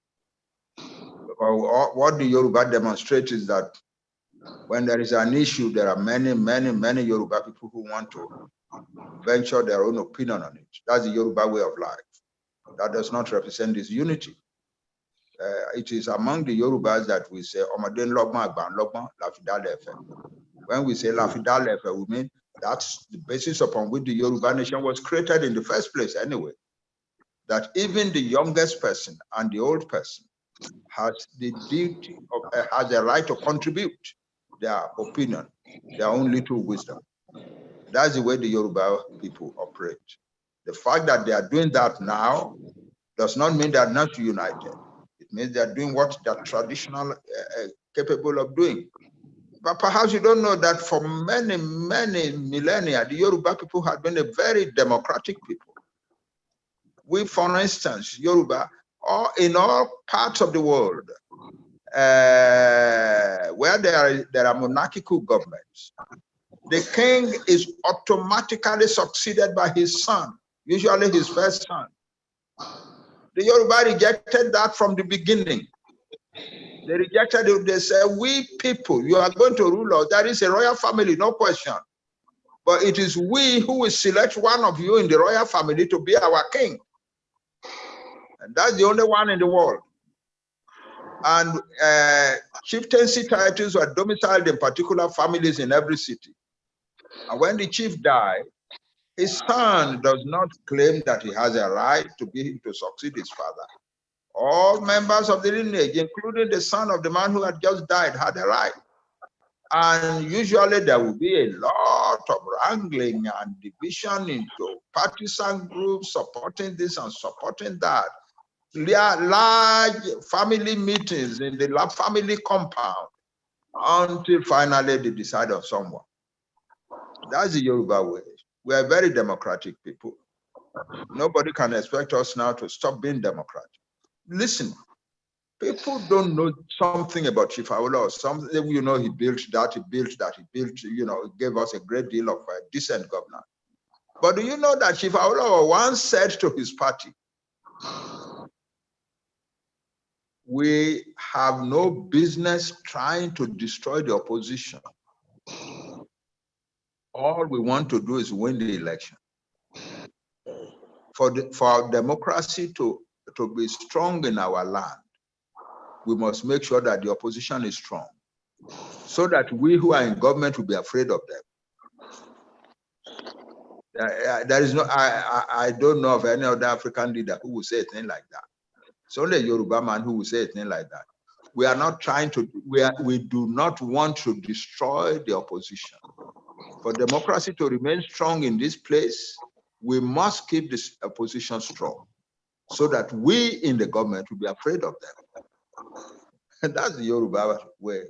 What the Yoruba demonstrate is that when there is an issue, there are many Yoruba people who want to venture their own opinion on it. That's the Yoruba way of life. That does not represent this unity. It is among the Yorubas that we say, when we say Lafidalefe, we mean that's the basis upon which the Yoruba nation was created in the first place anyway. That even the youngest person and the old person has the duty of, has a right to contribute their opinion, their own little wisdom. That's the way the Yoruba people operate. The fact that they are doing that now does not mean they are not united. It means they are doing what they are traditionally capable of doing. But perhaps you don't know that for many millennia, the Yoruba people have been a very democratic people. We, for instance, Yoruba, or in all parts of the world, where there are monarchical governments, the king is automatically succeeded by his son, usually his first son. The Yoruba rejected that from the beginning. They rejected it. They said, we people, you are going to rule us. That is a royal family, no question. But it is we who will select one of you in the royal family to be our king. And that's the only one in the world. And chieftaincy titles were domiciled in particular families in every city. And when the chief died, his son does not claim that he has a right to succeed his father. All members of the lineage, including the son of the man who had just died, had a right. And usually there will be a lot of wrangling and division into partisan groups supporting this and supporting that. Large family meetings in the family compound until finally they decide on someone. That's the Yoruba way. We are very democratic people. Nobody can expect us now to stop being democratic. Listen, people don't know something about Chief Awolowo. Something, you know, he built that, you know, he gave us a great deal of decent governance. But do you know that Chief Awolowo once said to his party, we have no business trying to destroy the opposition. All we want to do is win the election. For our democracy to be strong in our land, we must make sure that the opposition is strong, so that we who are in government will be afraid of them. There is no, I don't know of any other African leader who will say a thing like that. It's only a Yoruba man who will say a thing like that. We are not trying to, we do not want to destroy the opposition. For democracy to remain strong in this place, we must keep this opposition strong, so that we in the government will be afraid of them. And that's the Yoruba way.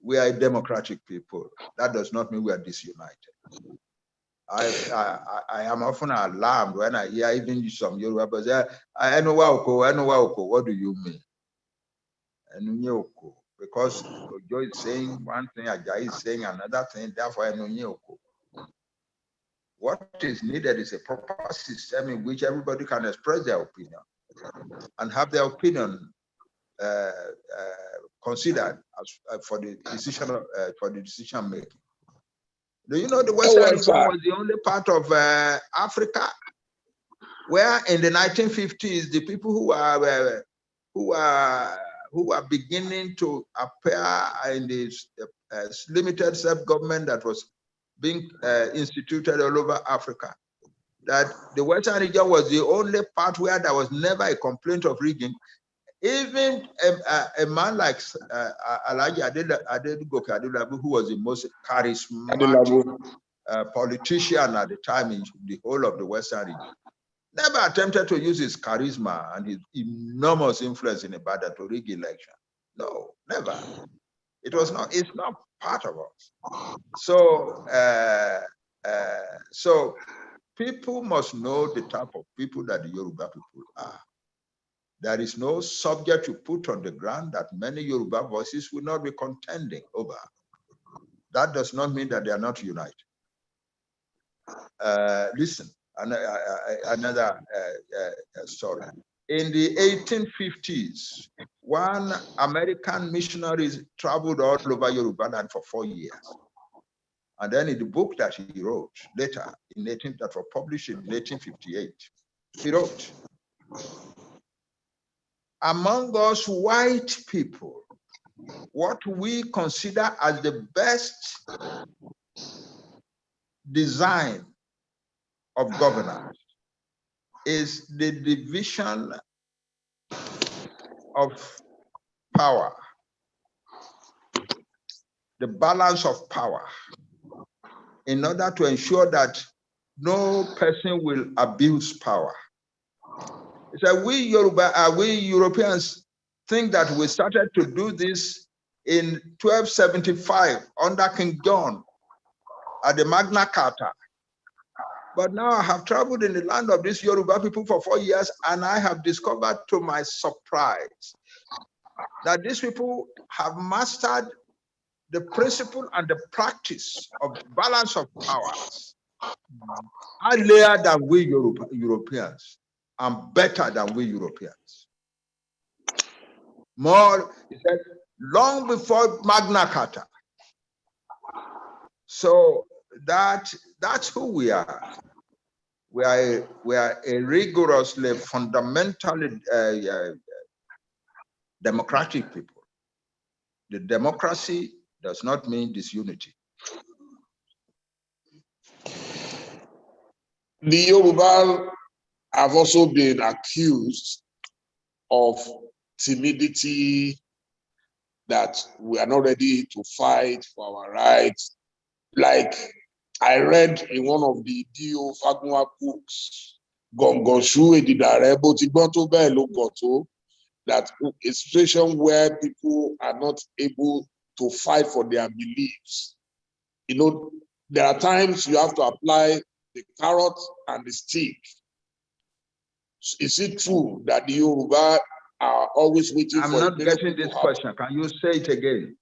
We are a democratic people. That does not mean we are disunited. I am often alarmed when I hear even some Yoruba say, I know what do you mean? Because Ojo is saying one thing, Ajayi is saying another thing, therefore I know. What is needed is a proper system in which everybody can express their opinion and have their opinion considered as, for the decision making. Do you know the Western region was the only part of Africa where in the 1950s the people who are beginning to appear in this limited self-government that was being instituted all over Africa, that the Western region was the only part where there was never a complaint of rigging. Even a man like Alhaji Adegoke Adelabu, who was the most charismatic politician at the time in the whole of the Western region, never attempted to use his charisma and his enormous influence in Ibadan to rig election. No, never. It was not. It's not part of us. So, so people must know the type of people that the Yoruba people are. There is no subject you put on the ground that many Yoruba voices will not be contending over. That does not mean that they are not united. Listen, another story. In the 1850s, one American missionary traveled all over Yoruba land for 4 years. And then in the book that he wrote later, that was published in 1858, he wrote, among us white people, what we consider as the best design of governance is the division of power, the balance of power, in order to ensure that no person will abuse power. So we Europeans think that we started to do this in 1275 under King John at the Magna Carta. But now I have traveled in the land of these Yoruba people for 4 years, and I have discovered to my surprise that these people have mastered the principle and the practice of balance of powers higher than we Europeans and better than we Europeans. More, he said, long before Magna Carta. So that's who we are. We are a rigorously, fundamentally democratic people. The democracy does not mean disunity. The Yoruba have also been accused of timidity that we are not ready to fight for our rights. Like I read in one of the D.O. Fagunwa books, Gongoshu Edidare Botigboto Belogoto, that a situation where people are not able to fight for their beliefs. You know, there are times you have to apply the carrot and the stick. Is it true that the Yoruba are always waiting for? I'm not getting this question. Can you say it again?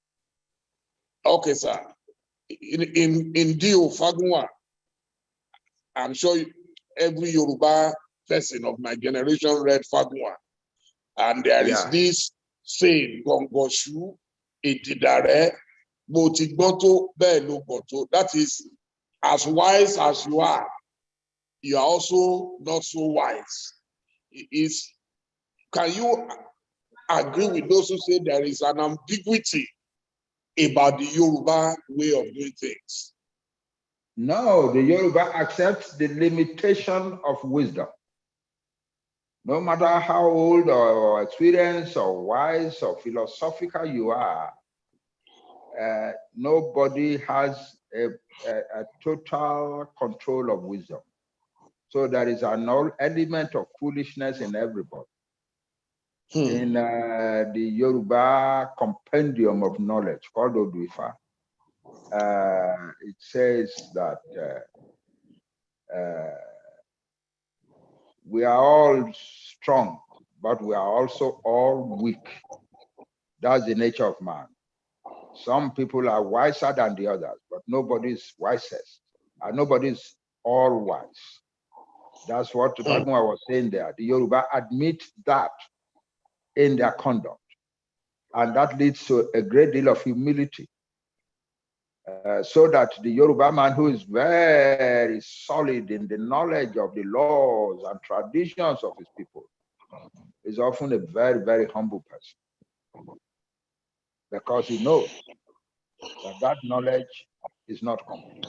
Okay, sir. In Dio Fagunwa, I'm sure every Yoruba person of my generation read Fagunwa. And there is this saying, Gongoshu, Edidare, Botigboto, Belogoto. That is, as wise as you are also not so wise. Can you agree with those who say there is an ambiguity about the Yoruba way of doing things? No, the Yoruba accepts the limitation of wisdom. No matter how old or experienced or wise or philosophical you are, nobody has a total control of wisdom. So there is an element of foolishness in everybody. In the Yoruba compendium of knowledge called Oduifa, it says that we are all strong, but we are also all weak. That's the nature of man. Some people are wiser than the others, but nobody's wisest. And nobody's all wise. That's what Fagunwa was saying there. The Yoruba admit that in their conduct. And that leads to a great deal of humility. So that the Yoruba man who is very solid in the knowledge of the laws and traditions of his people is often a very, very humble person. Because he knows that that knowledge is not complete.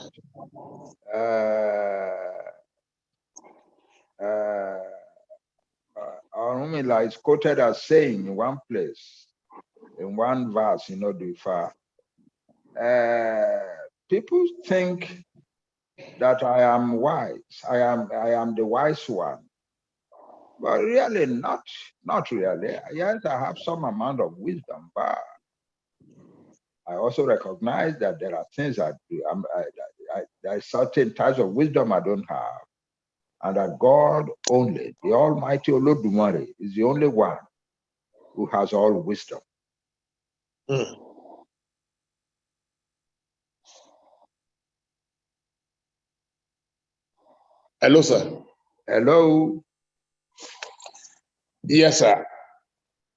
Orunmila is quoted as saying in one place, in one verse, you know, Oduifa, people think that I am wise. I am the wise one. But really not really. Yes, I have some amount of wisdom, but I also recognize that there are things I do. There are certain types of wisdom I don't have. And that God only, the Almighty Olodumare, is the only one who has all wisdom. Hello, sir. Hello. Yes, sir.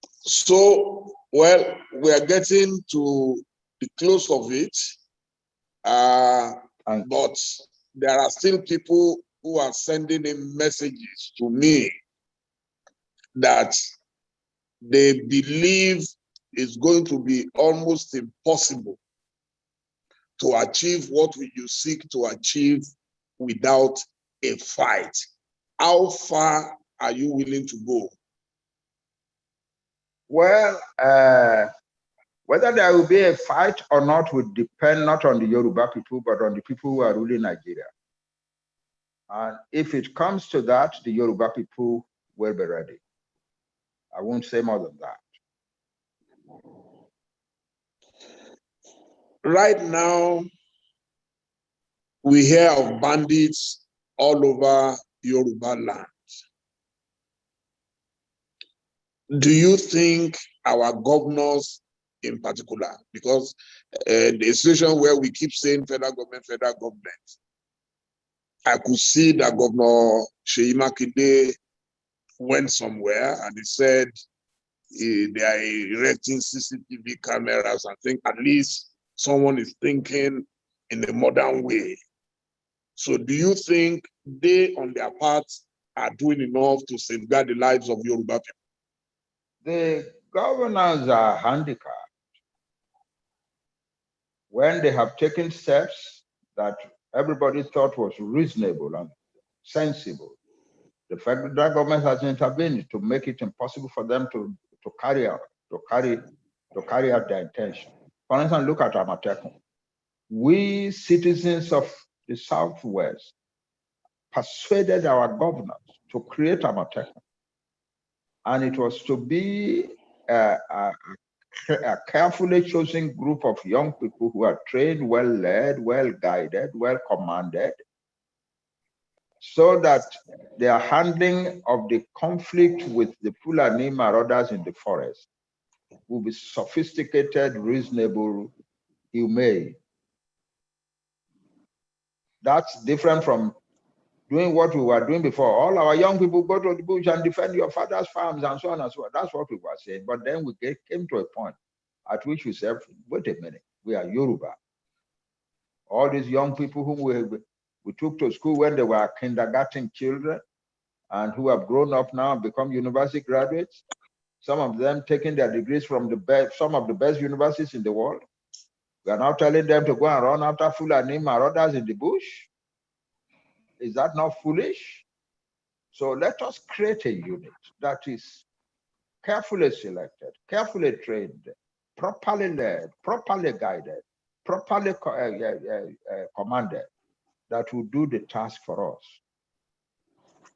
So, well, we are getting to the close of it, but there are still people who are sending in messages to me that they believe it's going to be almost impossible to achieve what you seek to achieve without a fight. How far are you willing to go? Well, whether there will be a fight or not will depend not on the Yoruba people, but on the people who are ruling Nigeria. And if it comes to that, the Yoruba people will be ready. I won't say more than that. Right now, we hear of bandits all over Yoruba land. Do you think our governors in particular, because the situation where we keep saying federal government, I could see that Governor Seyi Makinde went somewhere and he said they are erecting CCTV cameras. I think at least someone is thinking in a modern way. So do you think they, on their part, are doing enough to safeguard the lives of Yoruba people? The governors are handicapped when they have taken steps that everybody thought was reasonable and sensible. The federal government has intervened to make it impossible for them to to carry out their intention. For instance, look at Amatekun. We citizens of the Southwest persuaded our governors to create Amatekun. And it was to be a carefully chosen group of young people who are trained, well led, well guided, well commanded, so that their handling of the conflict with the Fulani marauders in the forest will be sophisticated, reasonable, humane. That's different from doing what we were doing before. All our young people go to the bush and defend your father's farms and so on and so on. That's what we were saying. But then we came to a point at which we said, wait a minute, we are Yoruba. All these young people whom we took to school when they were kindergarten children and who have grown up now and become university graduates, some of them taking their degrees from some of the best universities in the world. We are now telling them to go and run after Fulani marauders in the bush. Is that not foolish? So let us create a unit that is carefully selected, carefully trained, properly led, properly guided, properly commanded, that will do the task for us.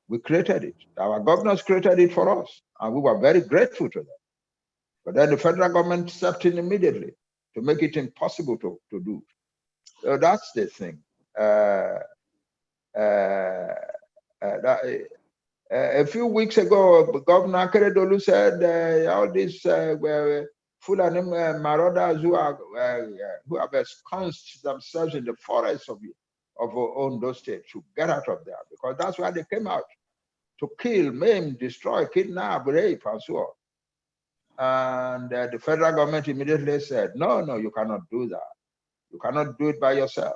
We created it. Our governors created it for us, and we were very grateful to them. But then the federal government stepped in immediately to make it impossible to do. So that's the thing. A few weeks ago, Governor Akeredolu said all these Fulani marauders who have ensconced themselves in the forests of Ondo State should get out of there, because that's why they came out, to kill, maim, destroy, kidnap, rape, and so on. And the federal government immediately said, no, you cannot do that. You cannot do it by yourself.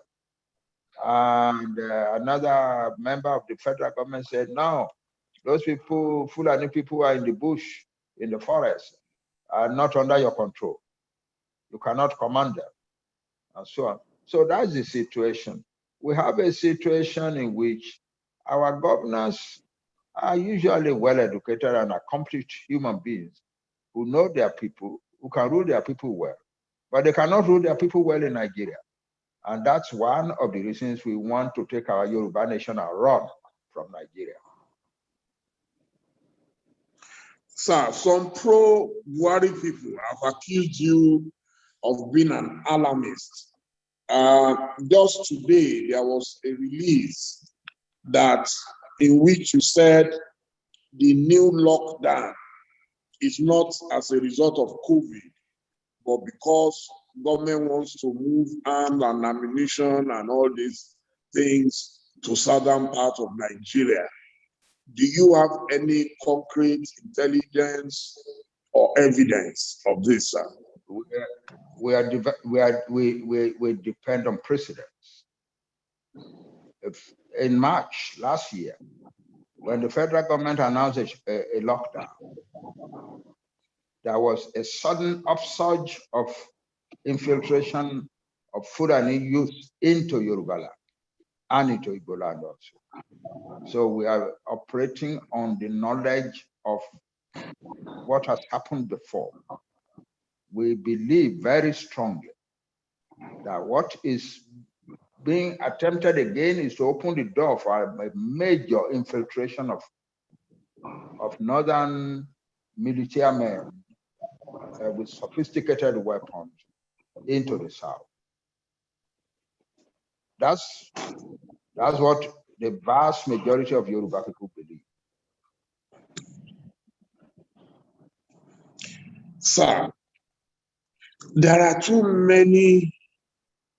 And another member of the federal government said, no, those people, Fulani people, are in the bush, in the forest, are not under your control. You cannot command them, and so on. So that's the situation. We have a situation in which our governors are usually well-educated and accomplished human beings who know their people, who can rule their people well, but they cannot rule their people well in Nigeria. And that's one of the reasons we want to take our Yoruba nation and run from Nigeria. Sir, some pro-Buhari people have accused you of being an alarmist. Just today, there was a release in which you said the new lockdown is not as a result of COVID, but because government wants to move arms and ammunition and all these things to southern part of Nigeria. Do you have any concrete intelligence or evidence of this, sir? We depend on precedents. In March last year, when the federal government announced a lockdown, there was a sudden upsurge of infiltration of Fulani youth into Yoruba land and into Igbo land also. So we are operating on the knowledge of what has happened before. We believe very strongly that what is being attempted again is to open the door for a major infiltration of northern military men with sophisticated weapons into the south. That's what the vast majority of Yoruba people believe. Sir, there are too many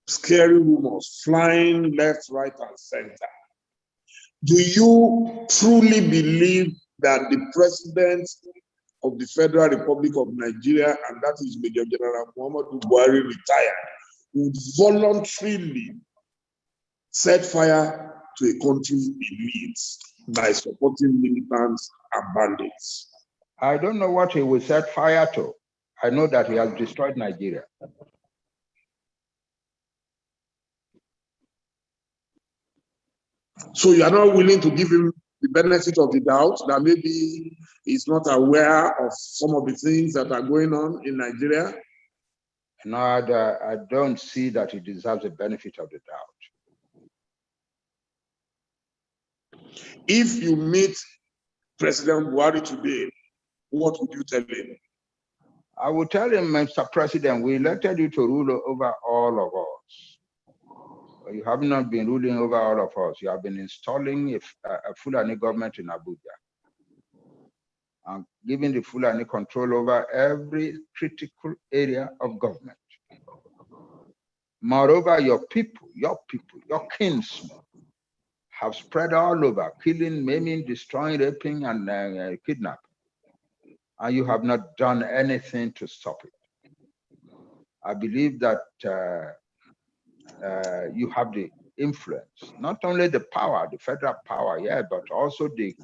scary rumors flying left, right, and center. Do you truly believe that the president of the Federal Republic of Nigeria, and that is Major General Muhammadu Buhari, retired, would voluntarily set fire to a country in needs by supporting militants and bandits? I don't know what he will set fire to. I know that he has destroyed Nigeria. So you are not willing to give him the benefit of the doubt that maybe he's not aware of some of the things that are going on in Nigeria? No, I don't see that he deserves the benefit of the doubt. If you meet President Buhari today, what would you tell him? I will tell him, Mr. President, we elected you to rule over all of us. You have not been ruling over all of us. You have been installing a Fulani government in Abuja and giving the Fulani control over every critical area of government. Moreover, your people, your kinsmen have spread all over, killing, maiming, destroying, raping, and kidnapping. And you have not done anything to stop it. I believe that you have the influence, not only the power, the federal power, yeah, but also the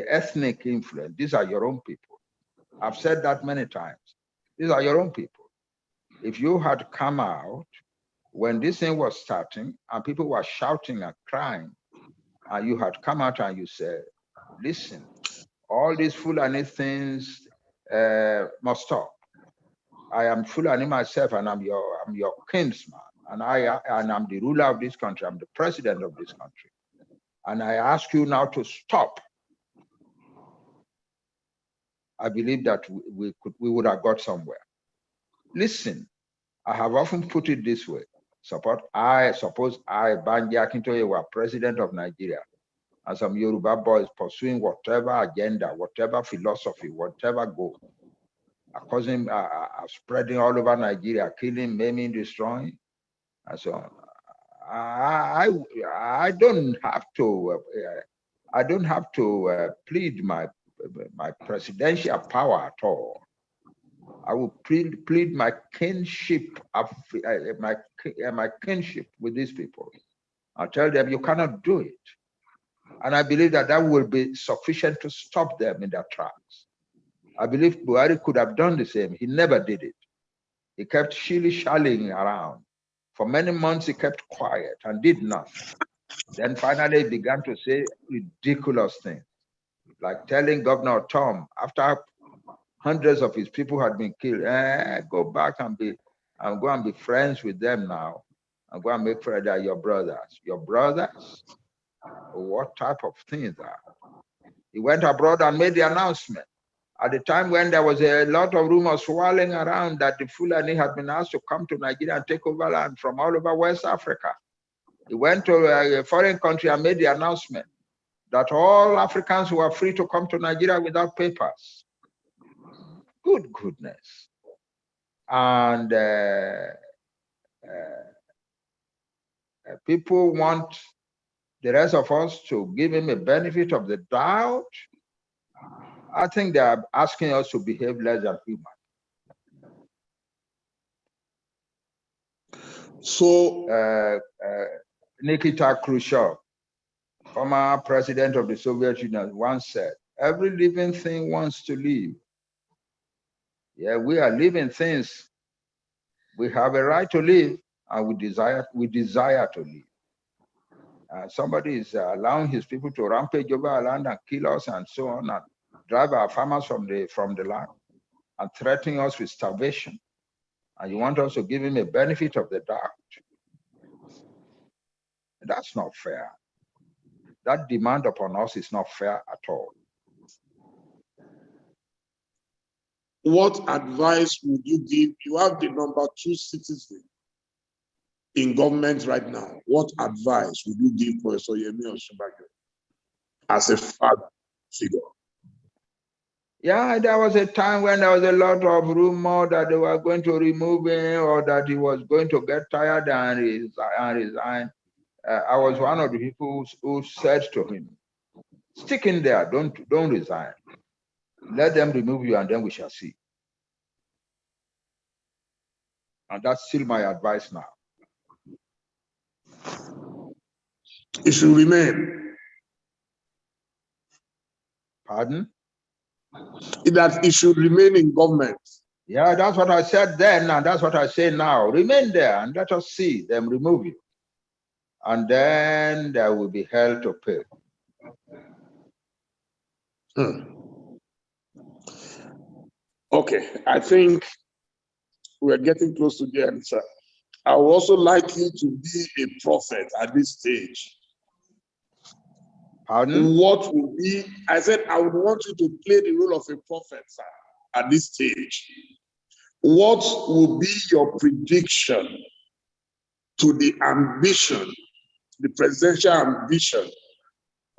ethnic influence. These are your own people. I've said that many times. These are your own people. If you had come out when this thing was starting and people were shouting and crying, and you had come out and you said, listen, all these Fulani things must stop. I am Fulani myself, and I'm your kinsman, and I'm the ruler of this country. I'm the president of this country, and I ask you now to stop. I believe that we would have got somewhere. Listen, I have often put it this way: suppose I, Banji Akintoye, were president of Nigeria, and some Yoruba boys pursuing whatever agenda, whatever philosophy, whatever goal, causing, spreading all over Nigeria, killing, maiming, destroying, and so on. I don't have to. I don't have to plead my presidential power at all. I will plead my kinship of my kinship with these people. I'll tell them you cannot do it, and I believe that will be sufficient to stop them in their tracks. I believe Buhari could have done the same. He never did it. He kept shilly-shallying around. For many months, he kept quiet and did nothing. Then finally, he began to say ridiculous things, like telling Governor Tom, after hundreds of his people had been killed, go back and go and be friends with them now, and go and make sure that your brothers. Your brothers? What type of things are? He went abroad and made the announcement. At the time when there was a lot of rumors swirling around that the Fulani had been asked to come to Nigeria and take over land from all over West Africa, he went to a foreign country and made the announcement that all Africans were free to come to Nigeria without papers. Good goodness. And people want the rest of us to give him a benefit of the doubt. I think they are asking us to behave less than human. So Nikita Khrushchev, former president of the Soviet Union, once said, every living thing wants to live. Yeah, we are living things. We have a right to live, and we desire to live. Somebody is allowing his people to rampage over our land and kill us and so on, and drive our farmers from the land and threatening us with starvation. And you want us to give him a benefit of the doubt. That's not fair. That demand upon us is not fair at all. What advice would you give? You have the #2 citizen in government right now. What advice would you give Professor Yemi Osinbajo as a father figure? Yeah, there was a time when there was a lot of rumor that they were going to remove him or that he was going to get tired and resign. I was one of the people who said to him, stick in there, don't resign. Let them remove you and then we shall see. And that's still my advice now. It should remain. Pardon? That it should remain in government. Yeah, that's what I said then, and that's what I say now. Remain there and let us see them remove you. And then there will be hell to pay. Okay, I think we're getting close to the end, sir. I would also like you to be a prophet at this stage. Pardon? What will be, I said, I would want you to play the role of a prophet, sir, at this stage. What will be your prediction to the ambition, the presidential ambition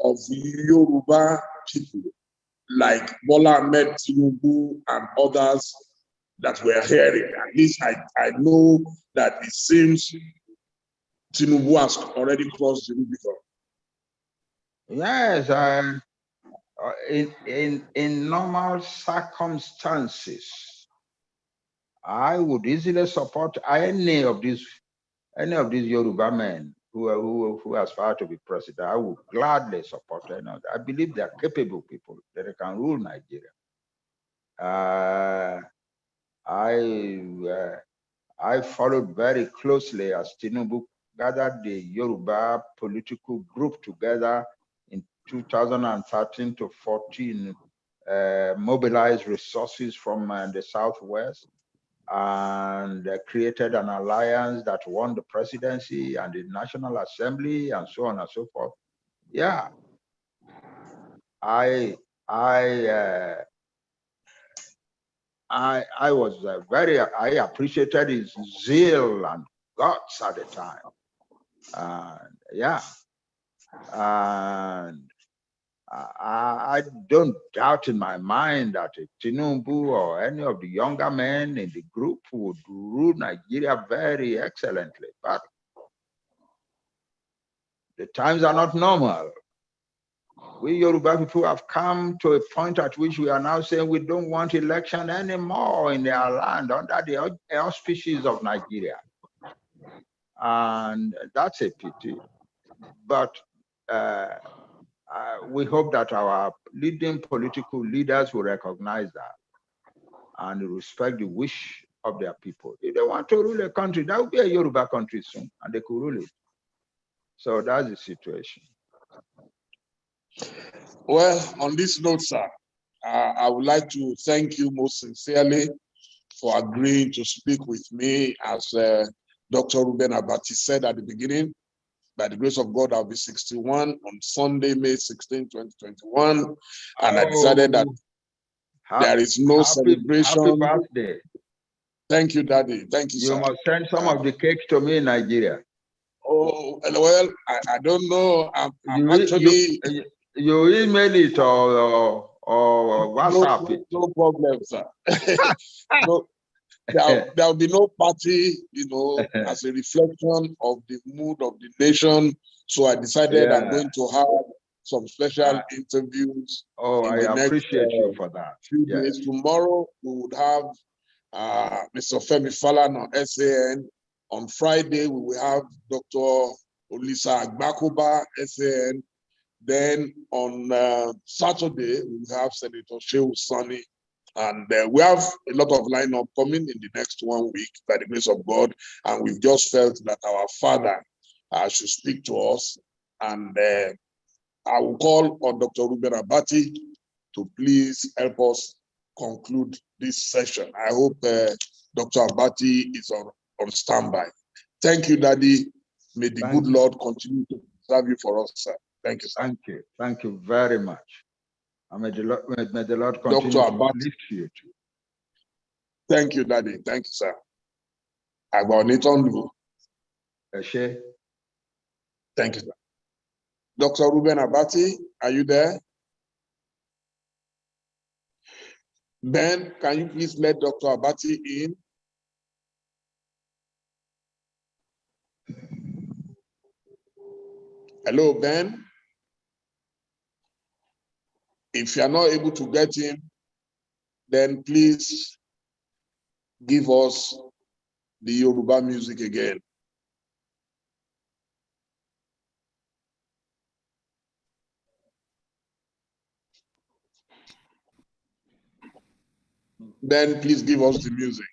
of Yoruba people like Bola Ahmed Tinubu and others that we're hearing? At least I know that it seems Tinubu has already crossed the Rubicon. Yes, in normal circumstances, I would easily support any of these Yoruba men who aspire to be president. I would gladly support them. I believe they are capable people that they can rule Nigeria. I followed very closely as Tinubu gathered the Yoruba political group together in 2013 to 14, mobilized resources from the Southwest, and created an alliance that won the presidency and the National Assembly and so on and so forth. Yeah, I was I appreciated his zeal and guts at the time. Yeah, and I don't doubt in my mind that Tinubu or any of the younger men in the group would rule Nigeria very excellently. But the times are not normal. We Yoruba people have come to a point at which we are now saying we don't want election anymore in our land under the auspices of Nigeria. And that's a pity. But we hope that our leading political leaders will recognize that and respect the wish of their people. If they want to rule a country, that will be a Yoruba country soon, and they could rule it. So that's the situation. Well, on this note, sir, I would like to thank you most sincerely for agreeing to speak with me. As Dr. Ruben Abati said at the beginning, by the grace of God, I'll be 61 on Sunday, May 16, 2021. And I decided that there is no celebration. Happy birthday. Thank you, Daddy. Thank you, sir. You must send some of the cake to me in Nigeria. Oh, well, I don't know. I'm actually... You email it or WhatsApp it. No problem, sir. No, there'll be no party, as a reflection of the mood of the nation. So I decided I'm going to have some special interviews. Oh, I appreciate you for that. Few days. Tomorrow we would have Mr. Femi Falan on SAN. On Friday we will have Dr. Olisa Agbakoba, SAN. Then on Saturday, we have Senator Shehu Sani. And we have a lot of lineup coming in the next 1 week by the grace of God. And we've just felt that our father should speak to us. And I will call on Dr. Ruben Abati to please help us conclude this session. I hope Dr. Abati is on standby. Thank you, Daddy. May the good Lord continue to serve you for us, sir. Thank you, sir. Thank you. Thank you very much. And may the Lord continue to lift you too. Thank you, Daddy. Thank you, sir. Thank you, sir. Dr. Ruben Abati, are you there? Ben, can you please let Dr. Abati in? Hello, Ben. If you are not able to get him, then please give us the Yoruba music again. Then please give us the music.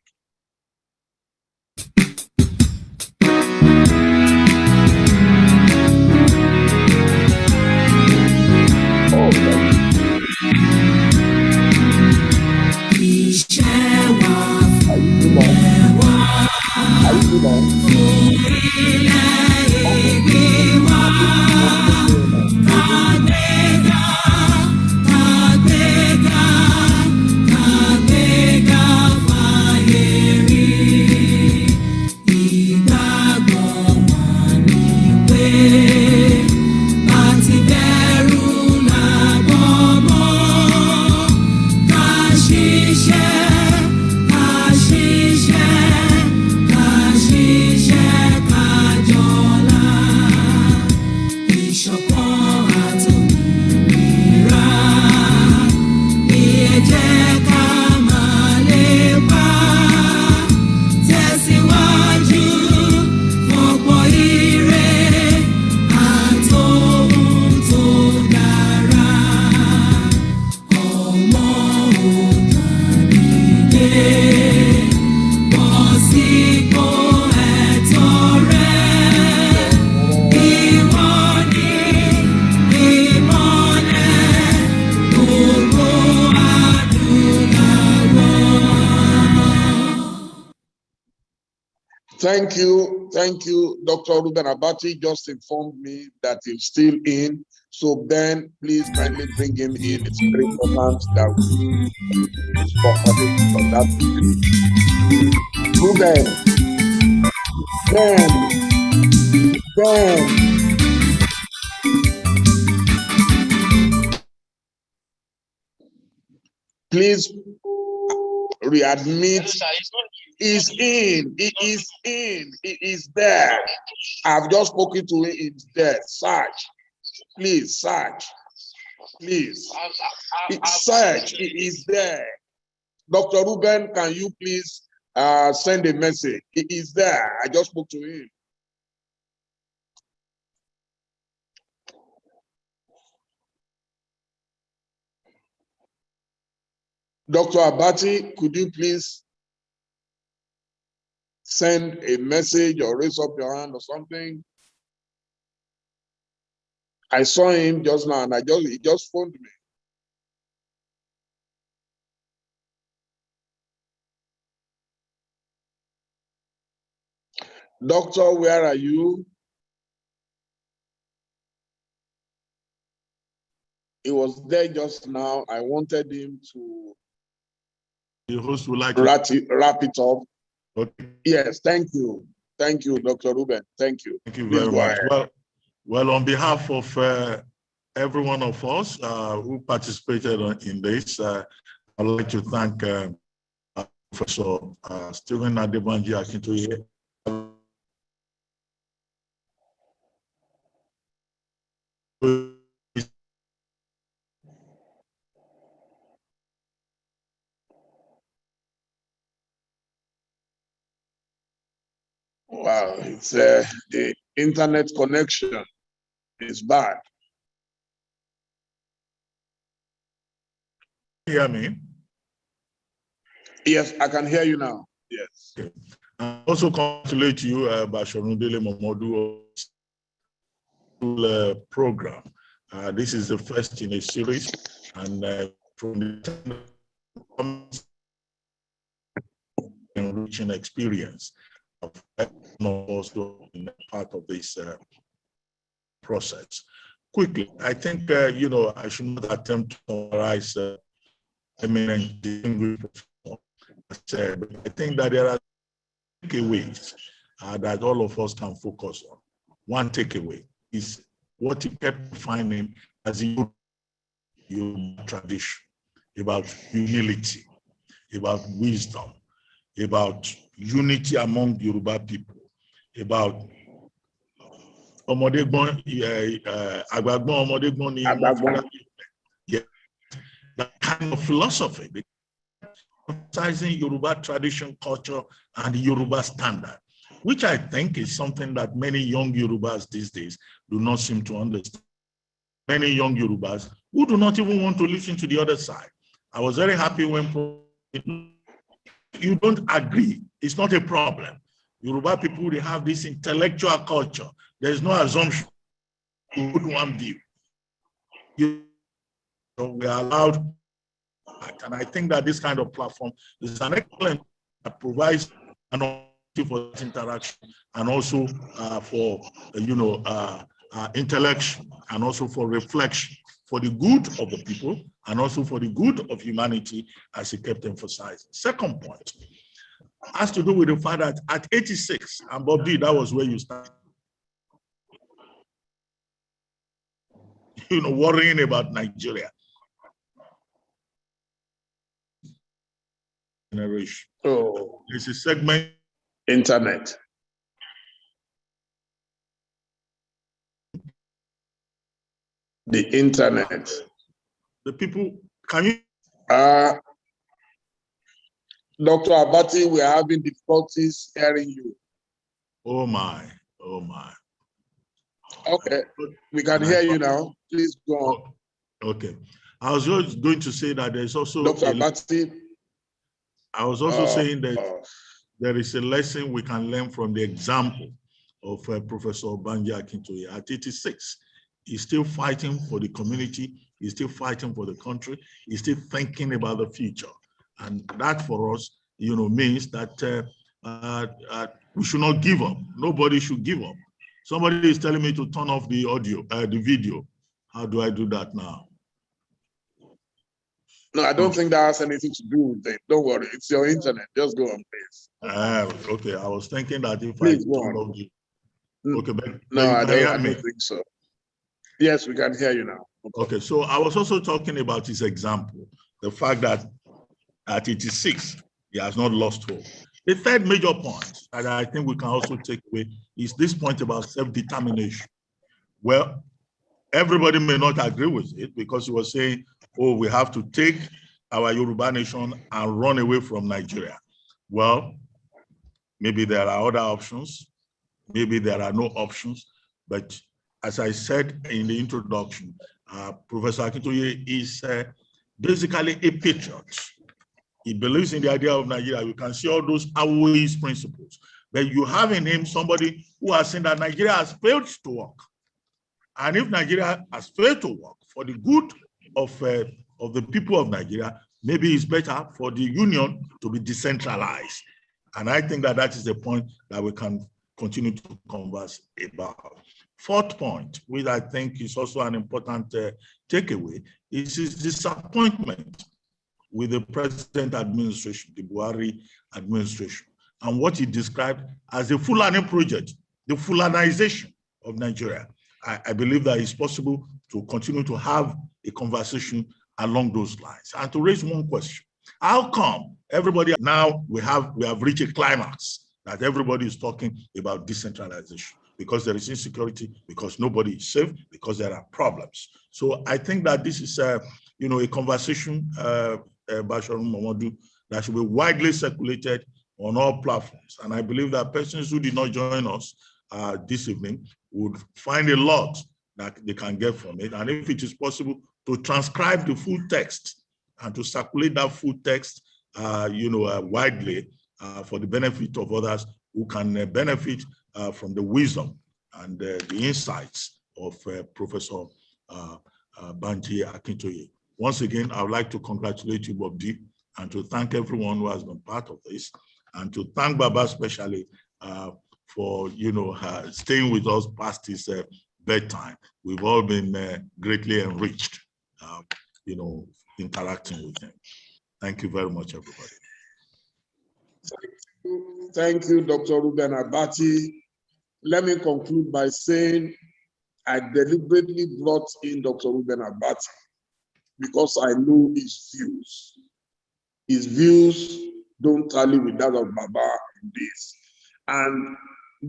Iṣẹ́ wa Thank you. Dr. Ruben Abati just informed me that he's still in. So Ben, please kindly bring him in. It's very important that we use properly on that. Ruben, Ben. Please readmit. He's in. He is in. He is there. I've just spoken to him. It's there. Search. Please search. Please. Search. He is there. Dr. Ruben, can you please send a message? He is there. I just spoke to him. Dr. Abati, could you please send a message or raise up your hand or something? I saw him just now and he just phoned me. Doctor, where are you? He was there just now. I wanted him to The host would like wrap it up. Okay. Yes, thank you. Thank you, Dr. Ruben. Thank you. Thank you very much. Well, on behalf of every one of us who participated in this, I'd like to thank Professor Stephen Adebanji Akintoye. Wow, it's the internet connection is bad. Hear me? Yes, I can hear you now. Yes. Okay. I also congratulate you, Basharun DELE MOMODU program. This is the first in a series, and from the enriching experience of also in part of this process. Quickly, I think I should not attempt to summarize eminent distinguished. I think that there are takeaways that all of us can focus on. One takeaway is what he kept finding as a tradition about humility, about wisdom, about unity among Yoruba people, about that kind of philosophy, emphasizing Yoruba tradition, culture, and Yoruba standard, which I think is something that many young Yorubas these days do not seem to understand. Many young Yorubas who do not even want to listen to the other side. I was very happy when you don't agree. It's not a problem. Yoruba people, they have this intellectual culture. There's no assumption to put one view. So we are allowed, and I think that this kind of platform is an excellent that provides an opportunity for interaction and also for intellection and also for reflection for the good of the people and also for the good of humanity, as he kept emphasizing. Second point has to do with the fact that at 86, and Bob D, that was where you started, worrying about Nigeria. Generation. Oh, there's a segment. Internet. The internet. The people, can you? Dr. Abati, we are having difficulties hearing you. Oh my. Okay, we can hear you now. Please go on. Okay. I was just going to say that there's also Dr. Abati. I was also saying that there is a lesson we can learn from the example of Professor Banji Akintoye. At 86, he's still fighting for the community. He's still fighting for the country. He's still thinking about the future. And that for us, means that we should not give up. Nobody should give up. Somebody is telling me to turn off the audio, the video. How do I do that now? No, I don't think that has anything to do with it. Don't worry, it's your internet. Just go on, please. Okay, I was thinking that if Please, I turn off the... Okay, no, I don't me. think so. Yes, we can hear you now. Okay, so I was also talking about his example, the fact that at 86, he has not lost hope. The third major point that I think we can also take away is this point about self-determination. Well, everybody may not agree with it because he was saying, oh, we have to take our Yoruba nation and run away from Nigeria. Well, maybe there are other options. Maybe there are no options. But as I said in the introduction, Professor Akintoye is basically a patriot. He believes in the idea of Nigeria. You can see all those always principles. But you have in him somebody who has seen that Nigeria has failed to work. And if Nigeria has failed to work for the good of the people of Nigeria, maybe it's better for the union to be decentralized. And I think that that is the point that we can continue to converse about. Fourth point, which I think is also an important takeaway, is his disappointment with the present administration, the Buhari administration, and what he described as the Fulani project, the Fulanization of Nigeria. I believe that it's possible to continue to have a conversation along those lines and to raise one question. How come everybody now we have reached a climax that everybody is talking about decentralization? Because there is insecurity, because nobody is safe, because there are problems. So I think that this is a conversation, Basharum Momodu, that should be widely circulated on all platforms. And I believe that persons who did not join us this evening would find a lot that they can get from it. And if it is possible to transcribe the full text and to circulate that full text, widely for the benefit of others who can benefit from the wisdom and the insights of Professor Banji Akintoye. Once again, I would like to congratulate you, Bob D, and to thank everyone who has been part of this, and to thank Baba especially for staying with us past his bedtime. We've all been greatly enriched, interacting with him. Thank you very much, everybody. Thank you, Dr. Ruben Abati. Let me conclude by saying I deliberately brought in Dr. Ruben Abati because I know his views. His views don't tally with that of Baba in this. And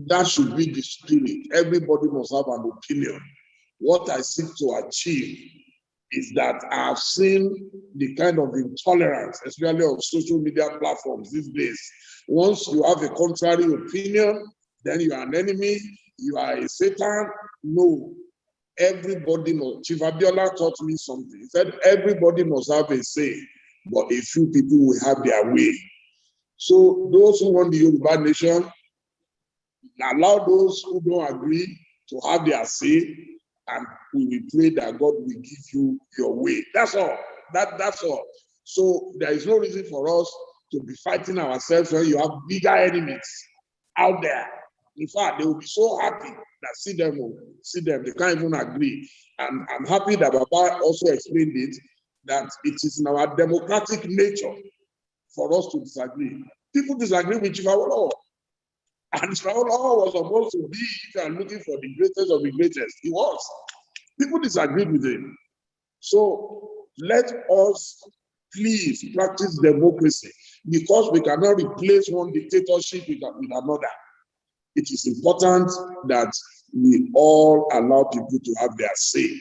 that should be the spirit. Everybody must have an opinion. What I seek to achieve is that I have seen the kind of intolerance, especially on social media platforms these days. Once you have a contrary opinion, then you are an enemy, you are a Satan. No, everybody must. Chief Abiola taught me something. He said, everybody must have a say, but a few people will have their way. So those who want the Yoruba nation, allow those who don't agree to have their say, and we will pray that God will give you your way. That's all. That's all. So there is no reason for us to be fighting ourselves when you have bigger enemies out there. In fact, they will be so happy that see them, they can't even agree. And I'm happy that Baba also explained it, that it is in our democratic nature for us to disagree. People disagree with Chief Awolowo. And Chief Awolowo was supposed to be, if you are looking for the greatest of the greatest, he was. People disagreed with him. So let us please practice democracy, because we cannot replace one dictatorship with another. It is important that we all allow people to have their say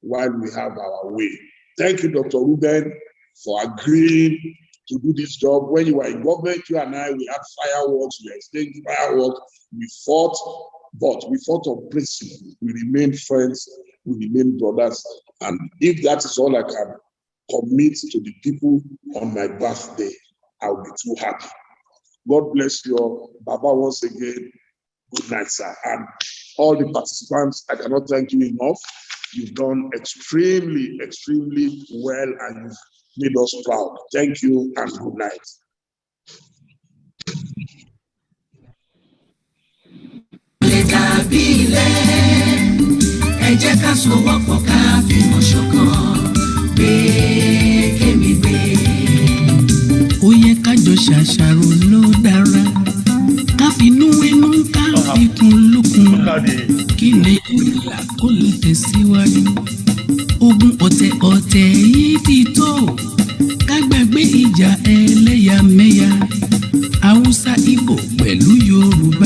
while we have our way. Thank you, Dr. Ruben, for agreeing to do this job. When you were in government, you and I, we had fireworks, we exchanged fireworks, we fought, but we fought on principle. We remained friends, we remained brothers. And if that is all I can commit to the people on my birthday, I'll be too happy. God bless you all. Baba, once again, good night, sir. And all the participants, I cannot thank you enough. You've done extremely, extremely well, and you've made us proud. Thank you and good night. sowọ́pọ̀ ká fìmọ̀ ṣọ̀kan gbé kémi gbé. Ó yẹ ká jọ ṣàṣàrò ló dára ká finú inú ká fikùn lukùn kí Nàìjíríà kó lè tẹ̀síwájú. Ogun ọ̀tẹ̀ yìí ti tó ká gbàgbé ìjà ẹlẹ́yàmẹ̀yà.